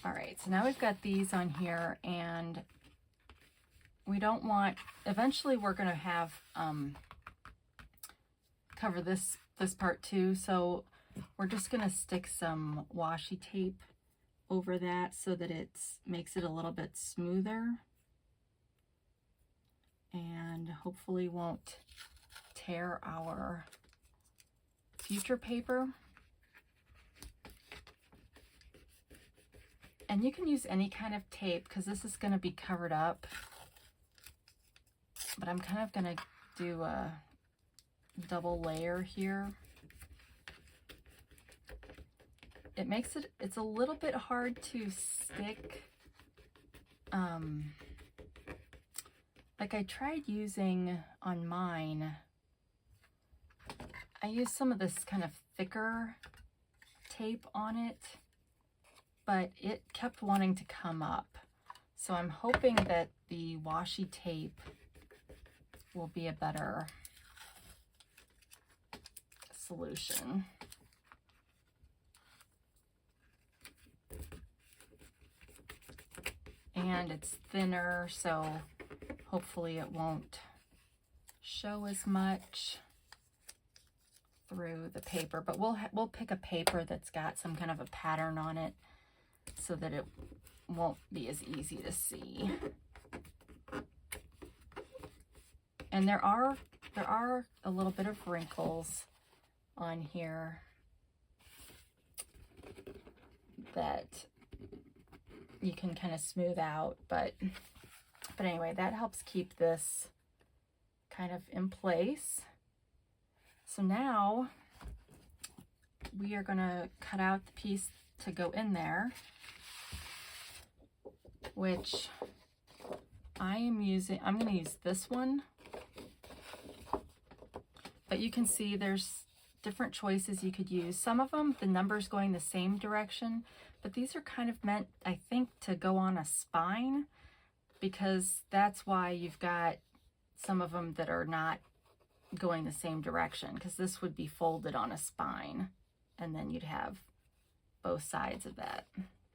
All right, so now we've got these on here, and we don't want, eventually we're going to have cover this part too, so we're just going to stick some washi tape over that so that it makes it a little bit smoother and hopefully won't tear our future paper. And you can use any kind of tape because this is going to be covered up, but I'm kind of going to do a double layer here. It makes it's a little bit hard to stick. Like I tried using on mine, I used some of this kind of thicker tape on it, but it kept wanting to come up. So I'm hoping that the washi tape will be a better solution. And it's thinner, so hopefully it won't show as much through the paper. But we'll pick a paper that's got some kind of a pattern on it so that it won't be as easy to see. And there are a little bit of wrinkles on here that you can kind of smooth out, but anyway, that helps keep this kind of in place. So now we are going to cut out the piece to go in there, which I'm going to use this one, but you can see there's different choices you could use. Some of them, the numbers going the same direction, but these are kind of meant, I think, to go on a spine, because that's why you've got some of them that are not going the same direction, because this would be folded on a spine and then you'd have both sides of that.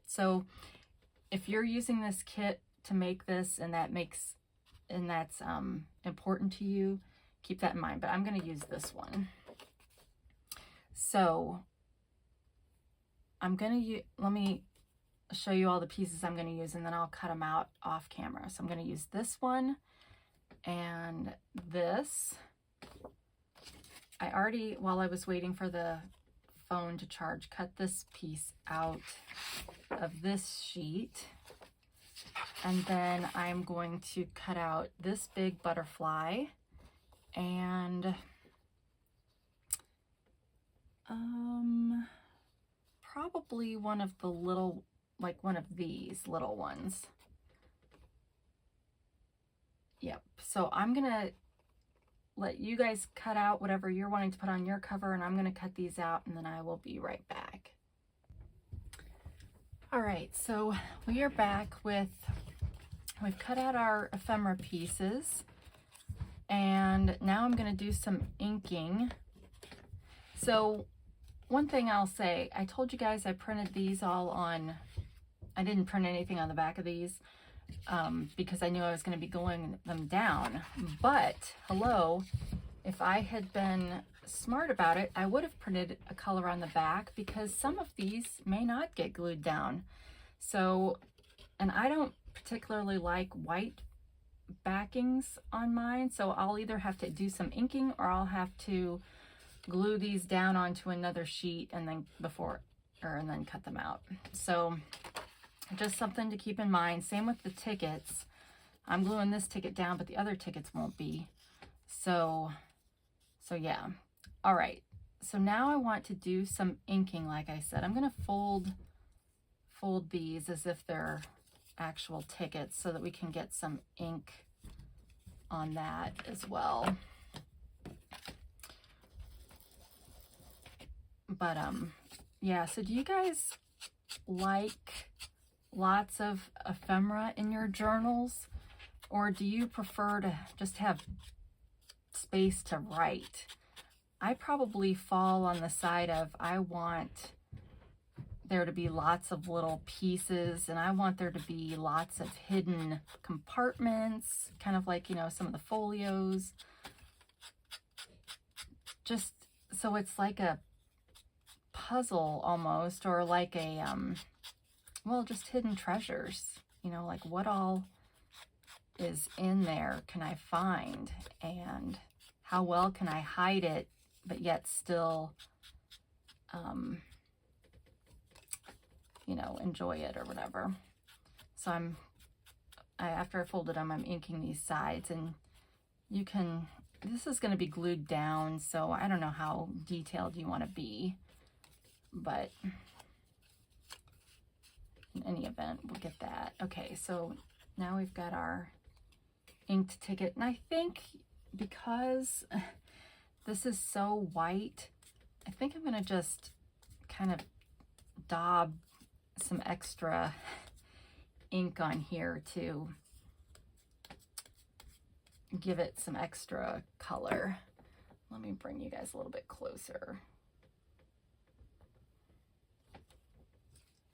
So if you're using this kit to make this and that's important to you, keep that in mind. But I'm going to use this one. So let me show you all the pieces I'm going to use, and then I'll cut them out off camera. So I'm going to use this one and this. I already, while I was waiting for the phone to charge, cut this piece out of this sheet. And then I'm going to cut out this big butterfly and probably one of the little, like one of these little ones. Yep. So I'm going to let you guys cut out whatever you're wanting to put on your cover, and I'm going to cut these out, and then I will be right back. All right, so we are back with, we've cut out our ephemera pieces, and now I'm going to do some inking. So one thing I'll say, I told you guys I printed these all on, I didn't print anything on the back of these because I knew I was going to be gluing them down. But hello, if I had been smart about it, I would have printed a color on the back, because some of these may not get glued down. So, and I don't particularly like white backings on mine, so I'll either have to do some inking or I'll have to glue these down onto another sheet and then and then cut them out. So just something to keep in mind. Same with the tickets. I'm gluing this ticket down, but the other tickets won't be. So yeah. All right. So now I want to do some inking. Like I said, I'm going to fold these as if they're actual tickets so that we can get some ink on that as well. But yeah, so do you guys like lots of ephemera in your journals, or do you prefer to just have space to write? I probably fall on the side of I want there to be lots of little pieces, and I want there to be lots of hidden compartments, kind of like, you know, some of the folios, just so it's like a puzzle almost, or like a well, just hidden treasures, you know, like what all is in there can I find, and how well can I hide it, but yet still, you know, enjoy it or whatever. So after I folded them, I'm inking these sides, and you can, this is going to be glued down, so I don't know how detailed you want to be, but in any event, we'll get that. Okay, so now we've got our inked ticket, and I think because this is so white, I think I'm going to just kind of daub some extra ink on here to give it some extra color. Let me bring you guys a little bit closer.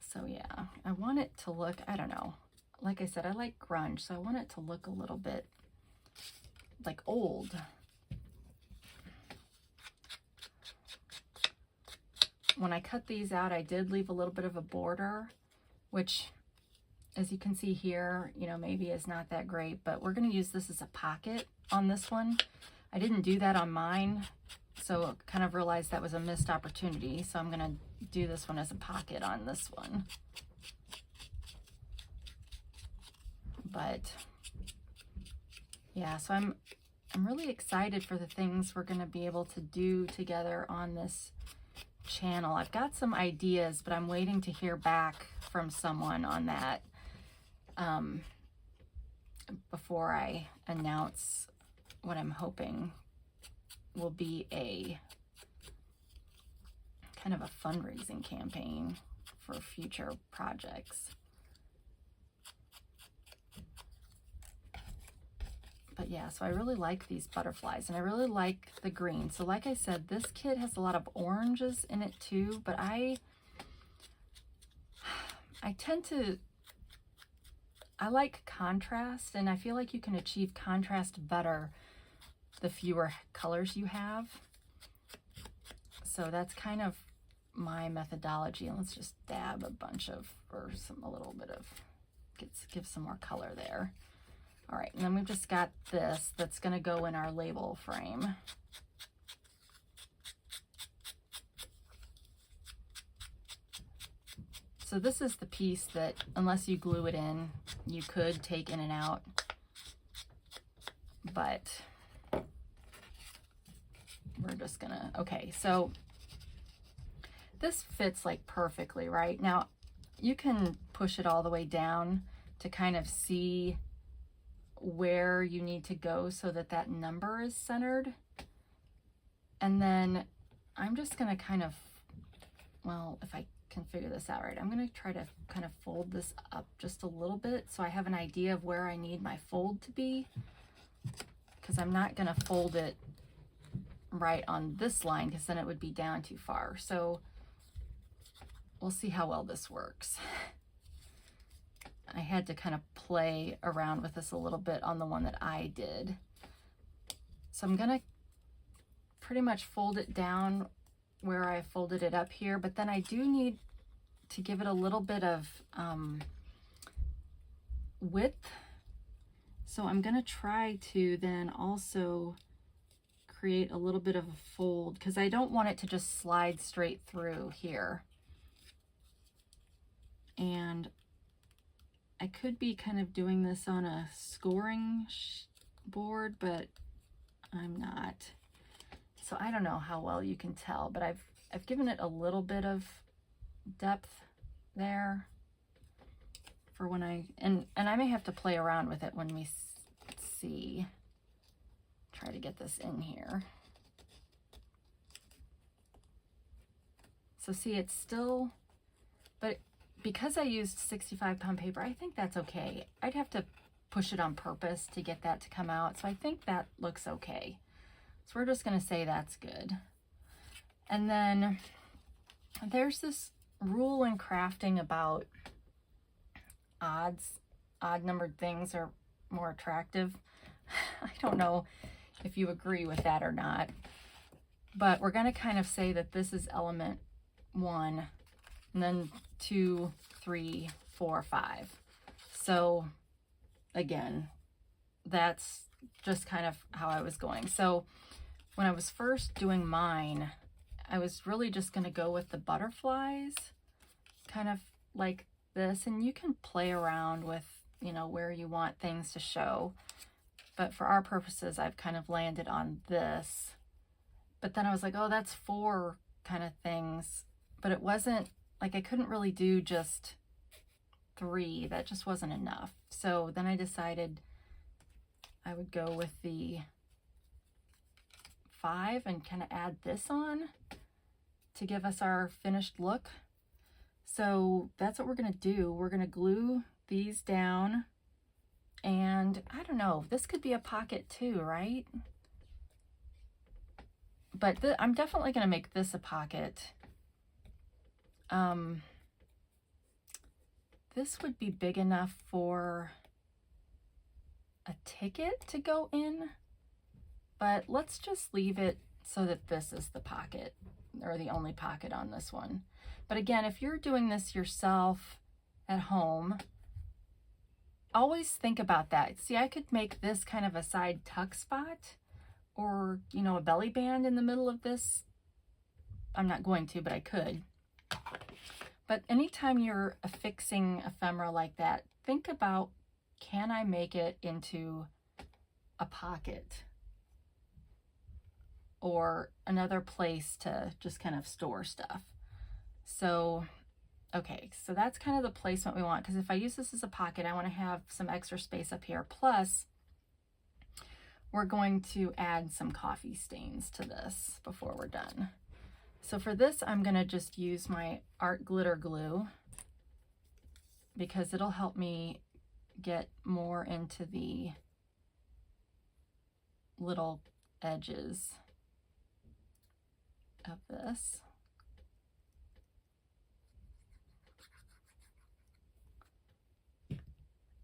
So yeah, I want it to look, I don't know, like I said, I like grunge, so I want it to look a little bit like old. When I cut these out, I did leave a little bit of a border, which, as you can see here, you know, maybe is not that great, but we're going to use this as a pocket on this one. I didn't do that on mine, so kind of realized that was a missed opportunity. So I'm going to do this one as a pocket on this one. But yeah, so I'm really excited for the things we're going to be able to do together on this channel. I've got some ideas, but I'm waiting to hear back from someone on that before I announce what I'm hoping will be a kind of a fundraising campaign for future projects. But yeah, so I really like these butterflies, and I really like the green. So like I said, this kit has a lot of oranges in it too, but I tend to, I like contrast, and I feel like you can achieve contrast better the fewer colors you have. So that's kind of my methodology. And let's just dab a bunch of, or a little bit of, give some more color there. All right, and then we've just got this that's going to go in our label frame. So this is the piece that, unless you glue it in, you could take in and out. But we're just gonna, okay, so this fits like perfectly, right? Now, you can push it all the way down to kind of see where you need to go so that that number is centered. And then I'm just going to kind of, well, if I can figure this out right, I'm going to try to kind of fold this up just a little bit so I have an idea of where I need my fold to be, because I'm not going to fold it right on this line because then it would be down too far. So we'll see how well this works. I had to kind of play around with this a little bit on the one that I did. So I'm going to pretty much fold it down where I folded it up here, but then I do need to give it a little bit of width. So I'm going to try to then also create a little bit of a fold, because I don't want it to just slide straight through here. And I could be kind of doing this on a scoring board, but I'm not. So I don't know how well you can tell, but I've given it a little bit of depth there for when and I may have to play around with it when we see. Try to get this in here. So see, it's still, but because I used 65-pound paper, I think that's okay. I'd have to push it on purpose to get that to come out. So I think that looks okay. So we're just going to say that's good. And then there's this rule in crafting about odd numbered things are more attractive. I don't know if you agree with that or not, but we're going to kind of say that this is element 1, and then 2, 3, 4, 5. So again, that's just kind of how I was going. So when I was first doing mine, I was really just going to go with the butterflies, kind of like this, and you can play around with, you know, where you want things to show. But for our purposes, I've kind of landed on this. But then I was like, oh, that's 4 kind of things. But it wasn't, like, I couldn't really do just 3. That just wasn't enough. So then I decided I would go with the 5 and kind of add this on to give us our finished look. So that's what we're going to do. We're going to glue these down, and I don't know, this could be a pocket too, right? But I'm definitely going to make this a pocket. This would be big enough for a ticket to go in, but let's just leave it so that this is the pocket, or the only pocket on this one. But again, if you're doing this yourself at home, always think about that. See, I could make this kind of a side tuck spot, or, you know, a belly band in the middle of this. I'm not going to, but I could. But anytime you're affixing ephemera like that, think about, can I make it into a pocket or another place to just kind of store stuff? So, okay, so that's kind of the placement we want, because if I use this as a pocket, I want to have some extra space up here. Plus, we're going to add some coffee stains to this before we're done. So for this, I'm going to just use my art glitter glue, because it'll help me get more into the little edges of this.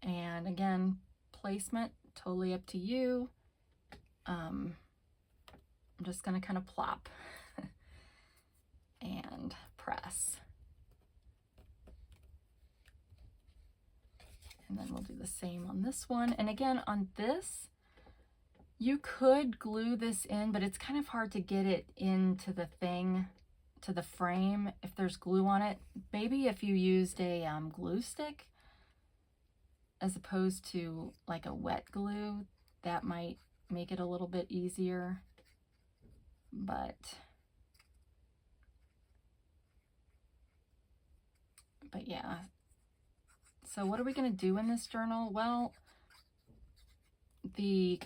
And again, placement, totally up to you. I'm just going to kind of plop and press. And then we'll do the same on this one. And again, on this, you could glue this in, but it's kind of hard to get it into the thing, to the frame, if there's glue on it. Maybe if you used a glue stick as opposed to like a wet glue, that might make it a little bit easier. But yeah. So what are we going to do in this journal? Well, the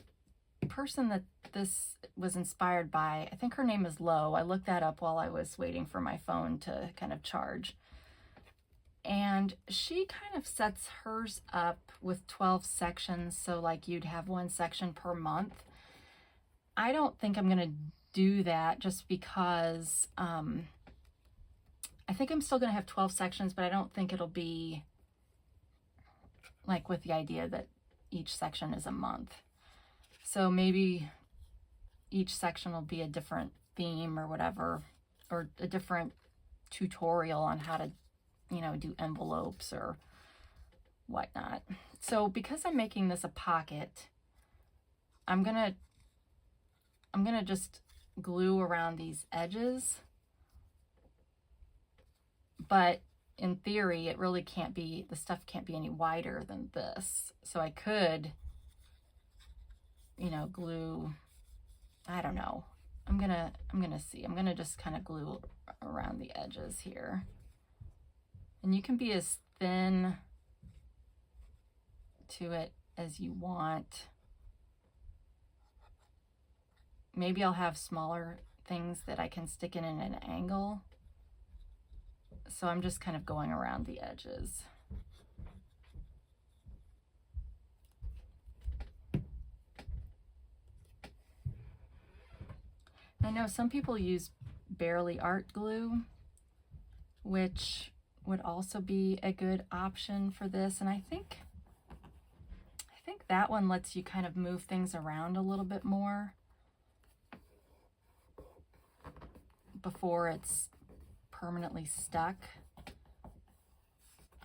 person that this was inspired by, I think her name is Lo. I looked that up while I was waiting for my phone to kind of charge. And she kind of sets hers up with 12 sections, so like you'd have 1 section per month. I don't think I'm going to do that, just because I think I'm still going to have 12 sections, but I don't think it'll be like with the idea that each section is a month. So maybe each section will be a different theme or whatever, or a different tutorial on how to, you know, do envelopes or whatnot. So because I'm making this a pocket, I'm gonna just glue around these edges. But in theory, it really can't be, the stuff can't be any wider than this. So I could, you know, glue, I don't know. I'm gonna see. I'm gonna just kind of glue around the edges here. And you can be as thin to it as you want. Maybe I'll have smaller things that I can stick in an angle. So I'm just kind of going around the edges. I know some people use Barely Art glue, which would also be a good option for this. And I think that one lets you kind of move things around a little bit more before it's permanently stuck.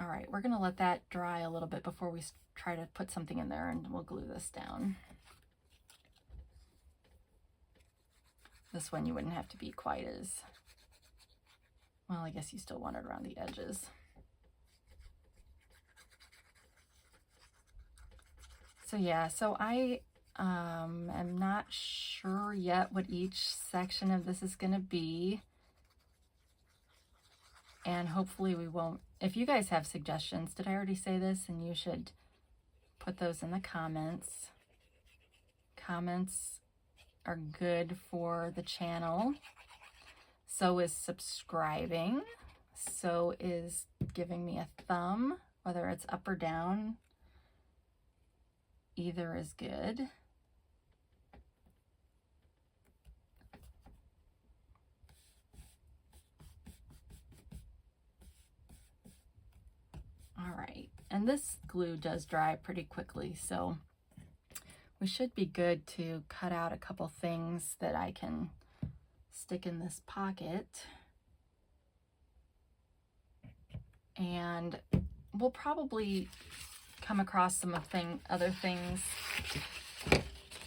All right, we're gonna let that dry a little bit before we try to put something in there, and we'll glue this down. This one you wouldn't have to be quite as, well, I guess you still want it around the edges. So yeah, so I am not sure yet what each section of this is gonna be. And hopefully we won't, if you guys have suggestions, did I already say this? And you should put those in the comments. Comments are good for the channel. So is subscribing. So is giving me a thumb, whether it's up or down. Either is good. All right, and this glue does dry pretty quickly, so we should be good to cut out a couple things that I can stick in this pocket. And we'll probably come across some other things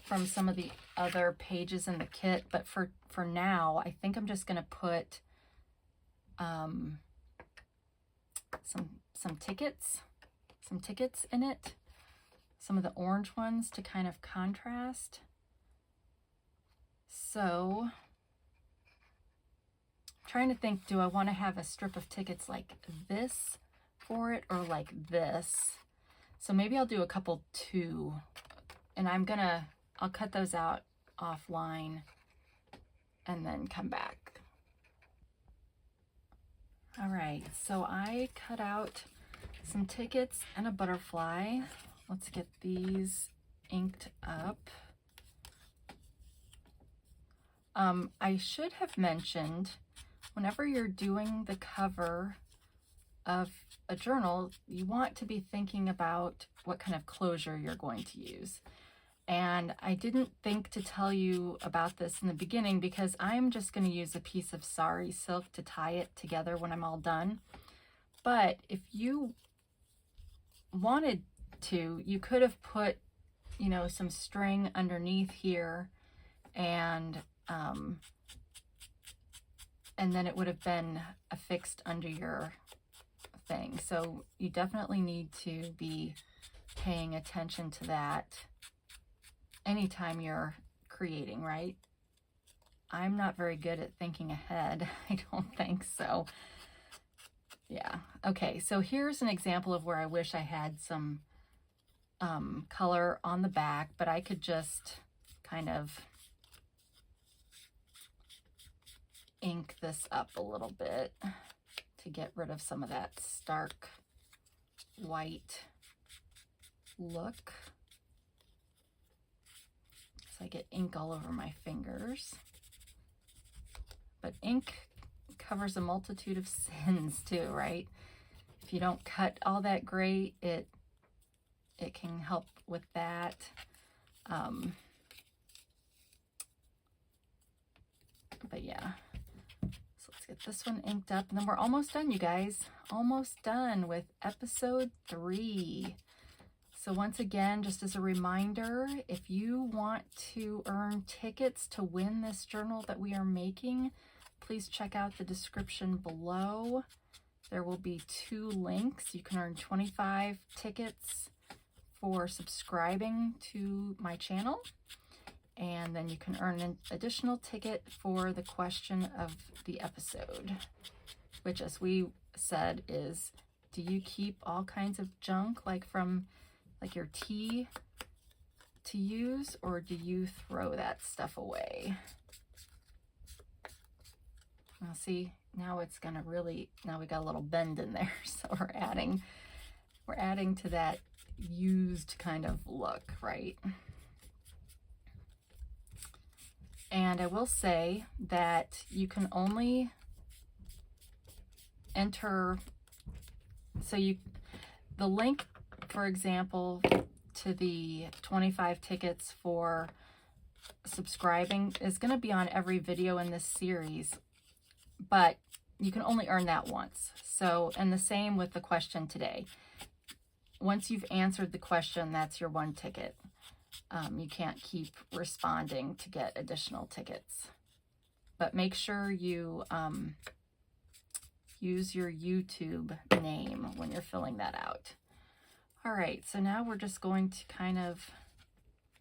from some of the other pages in the kit, but for now, I think I'm just gonna put some tickets in it, some of the orange ones to kind of contrast. So I'm trying to think, do I want to have a strip of tickets like this for it or like this? So maybe I'll do a couple too, and I'll cut those out offline and then come back. All right, so I cut out some tickets and a butterfly. Let's get these inked up. I should have mentioned, whenever you're doing the cover of a journal, you want to be thinking about what kind of closure you're going to use. And I didn't think to tell you about this in the beginning because I'm just going to use a piece of sari silk to tie it together when I'm all done. But if you wanted to, you could have put, you know, some string underneath here, and then it would have been affixed under your thing. So you definitely need to be paying attention to that anytime you're creating, right? I'm not very good at thinking ahead. I don't think so. Yeah. Okay, so here's an example of where I wish I had some color on the back, but I could just kind of ink this up a little bit to get rid of some of that stark white look. So I get ink all over my fingers. But ink covers a multitude of sins too, right? If you don't cut all that great, it can help with that. But yeah, so let's get this one inked up, and then we're almost done, you guys. Almost done with episode 3. So once again, just as a reminder, if you want to earn tickets to win this journal that we are making, please check out the description below. There will be 2 links. You can earn 25 tickets for subscribing to my channel, and then you can earn an additional ticket for the question of the episode, which, as we said, is, do you keep all kinds of junk, like from like your tea to use, or do you throw that stuff away? Now see, now it's gonna really, now we got a little bend in there, so we're adding to that used kind of look, right? And I will say that you can only enter, so the link, for example, to the 25 tickets for subscribing is going to be on every video in this series, but you can only earn that once. So, and the same with the question today. Once you've answered the question, that's your one ticket. You can't keep responding to get additional tickets. But make sure you use your YouTube name when you're filling that out. All right, so now we're just going to kind of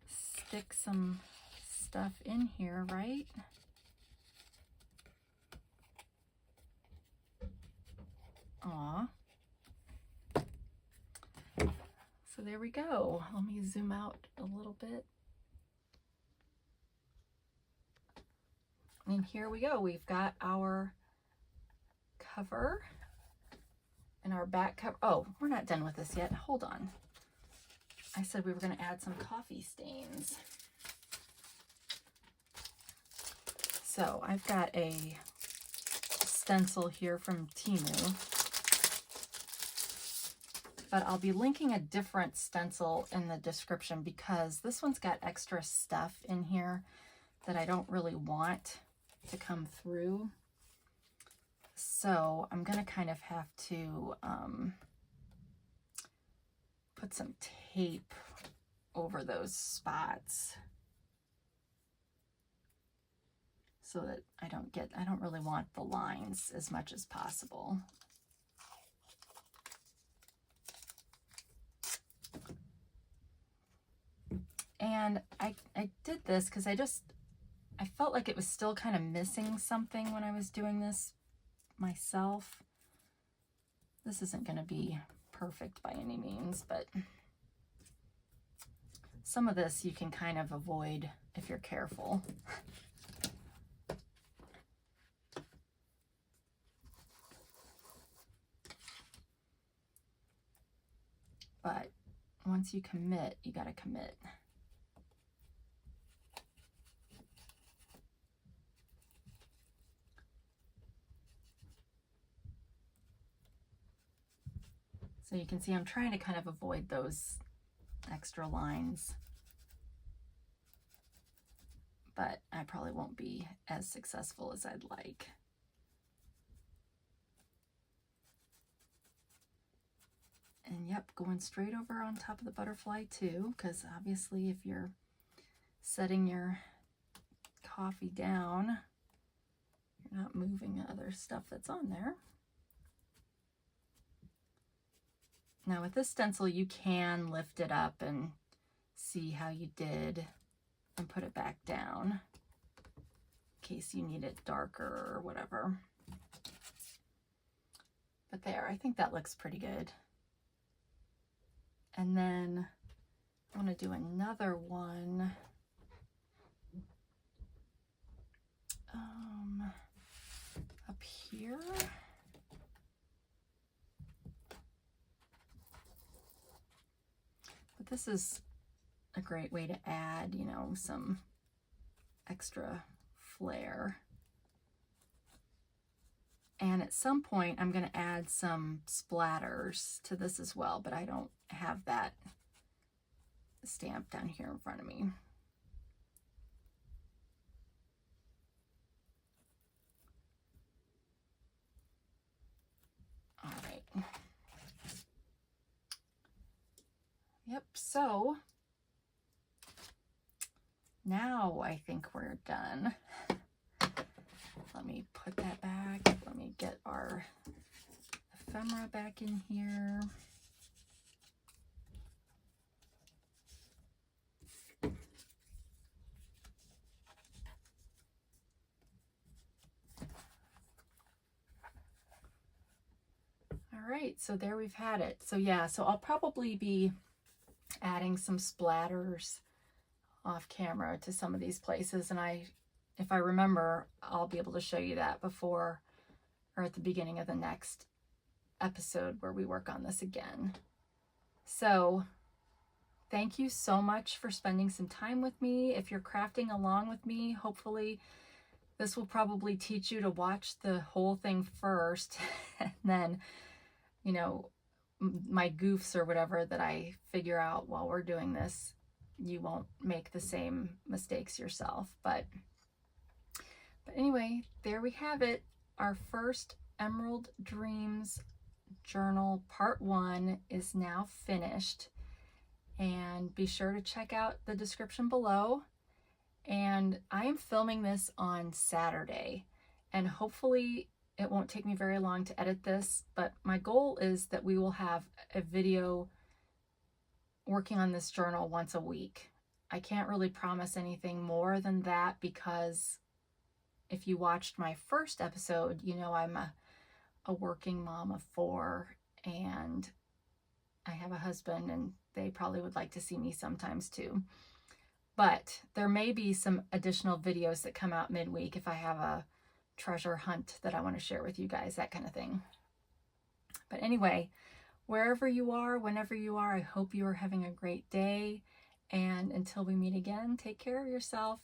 stick some stuff in here, right? Aw. So there we go. Let me zoom out a little bit. And here we go. We've got our cover and our back cover. Oh, we're not done with this yet. Hold on. I said we were going to add some coffee stains. So I've got a stencil here from Temu, but I'll be linking a different stencil in the description because this one's got extra stuff in here that I don't really want to come through. So I'm going to kind of have to put some tape over those spots so that I don't really want the lines as much as possible. And I did this because I felt like it was still kind of missing something when I was doing this myself. This isn't going to be perfect by any means, but some of this you can kind of avoid if you're careful. But once you commit, you got to commit. So you can see I'm trying to kind of avoid those extra lines, but I probably won't be as successful as I'd like. And yep, going straight over on top of the butterfly too, because obviously if you're setting your coffee down, you're not moving the other stuff that's on there. Now with this stencil, you can lift it up and see how you did and put it back down in case you need it darker or whatever. But there, I think that looks pretty good. And then I want to do another one. Up here. But this is a great way to add, you know, some extra flair. And at some point, I'm going to add some splatters to this as well, but I don't have that stamp down here in front of me. All right. Yep, so now I think we're done. Let me put that back. Let me get our ephemera back in here. All right, so there we've had it. So yeah, so I'll probably be adding some splatters off camera to some of these places, and if I remember, I'll be able to show you that before or at the beginning of the next episode where we work on this again. So thank you so much for spending some time with me. If you're crafting along with me, hopefully this will probably teach you to watch the whole thing first and then, you know, my goofs or whatever that I figure out while we're doing this, you won't make the same mistakes yourself. But anyway, there we have it. Our first Emerald Dreams journal part 1 is now finished, and be sure to check out the description below. And I am filming this on Saturday, and hopefully it won't take me very long to edit this, but my goal is that we will have a video working on this journal once a week. I can't really promise anything more than that, because if you watched my first episode, you know I'm a working mom of 4, and I have a husband, and they probably would like to see me sometimes too. But there may be some additional videos that come out midweek if I have a treasure hunt that I want to share with you guys, that kind of thing. But anyway, wherever you are, whenever you are, I hope you are having a great day. And until we meet again, take care of yourself.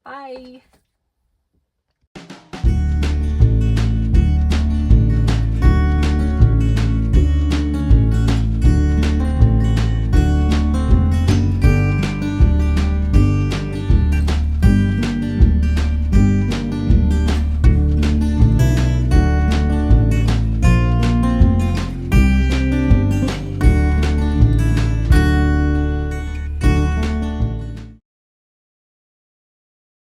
Bye.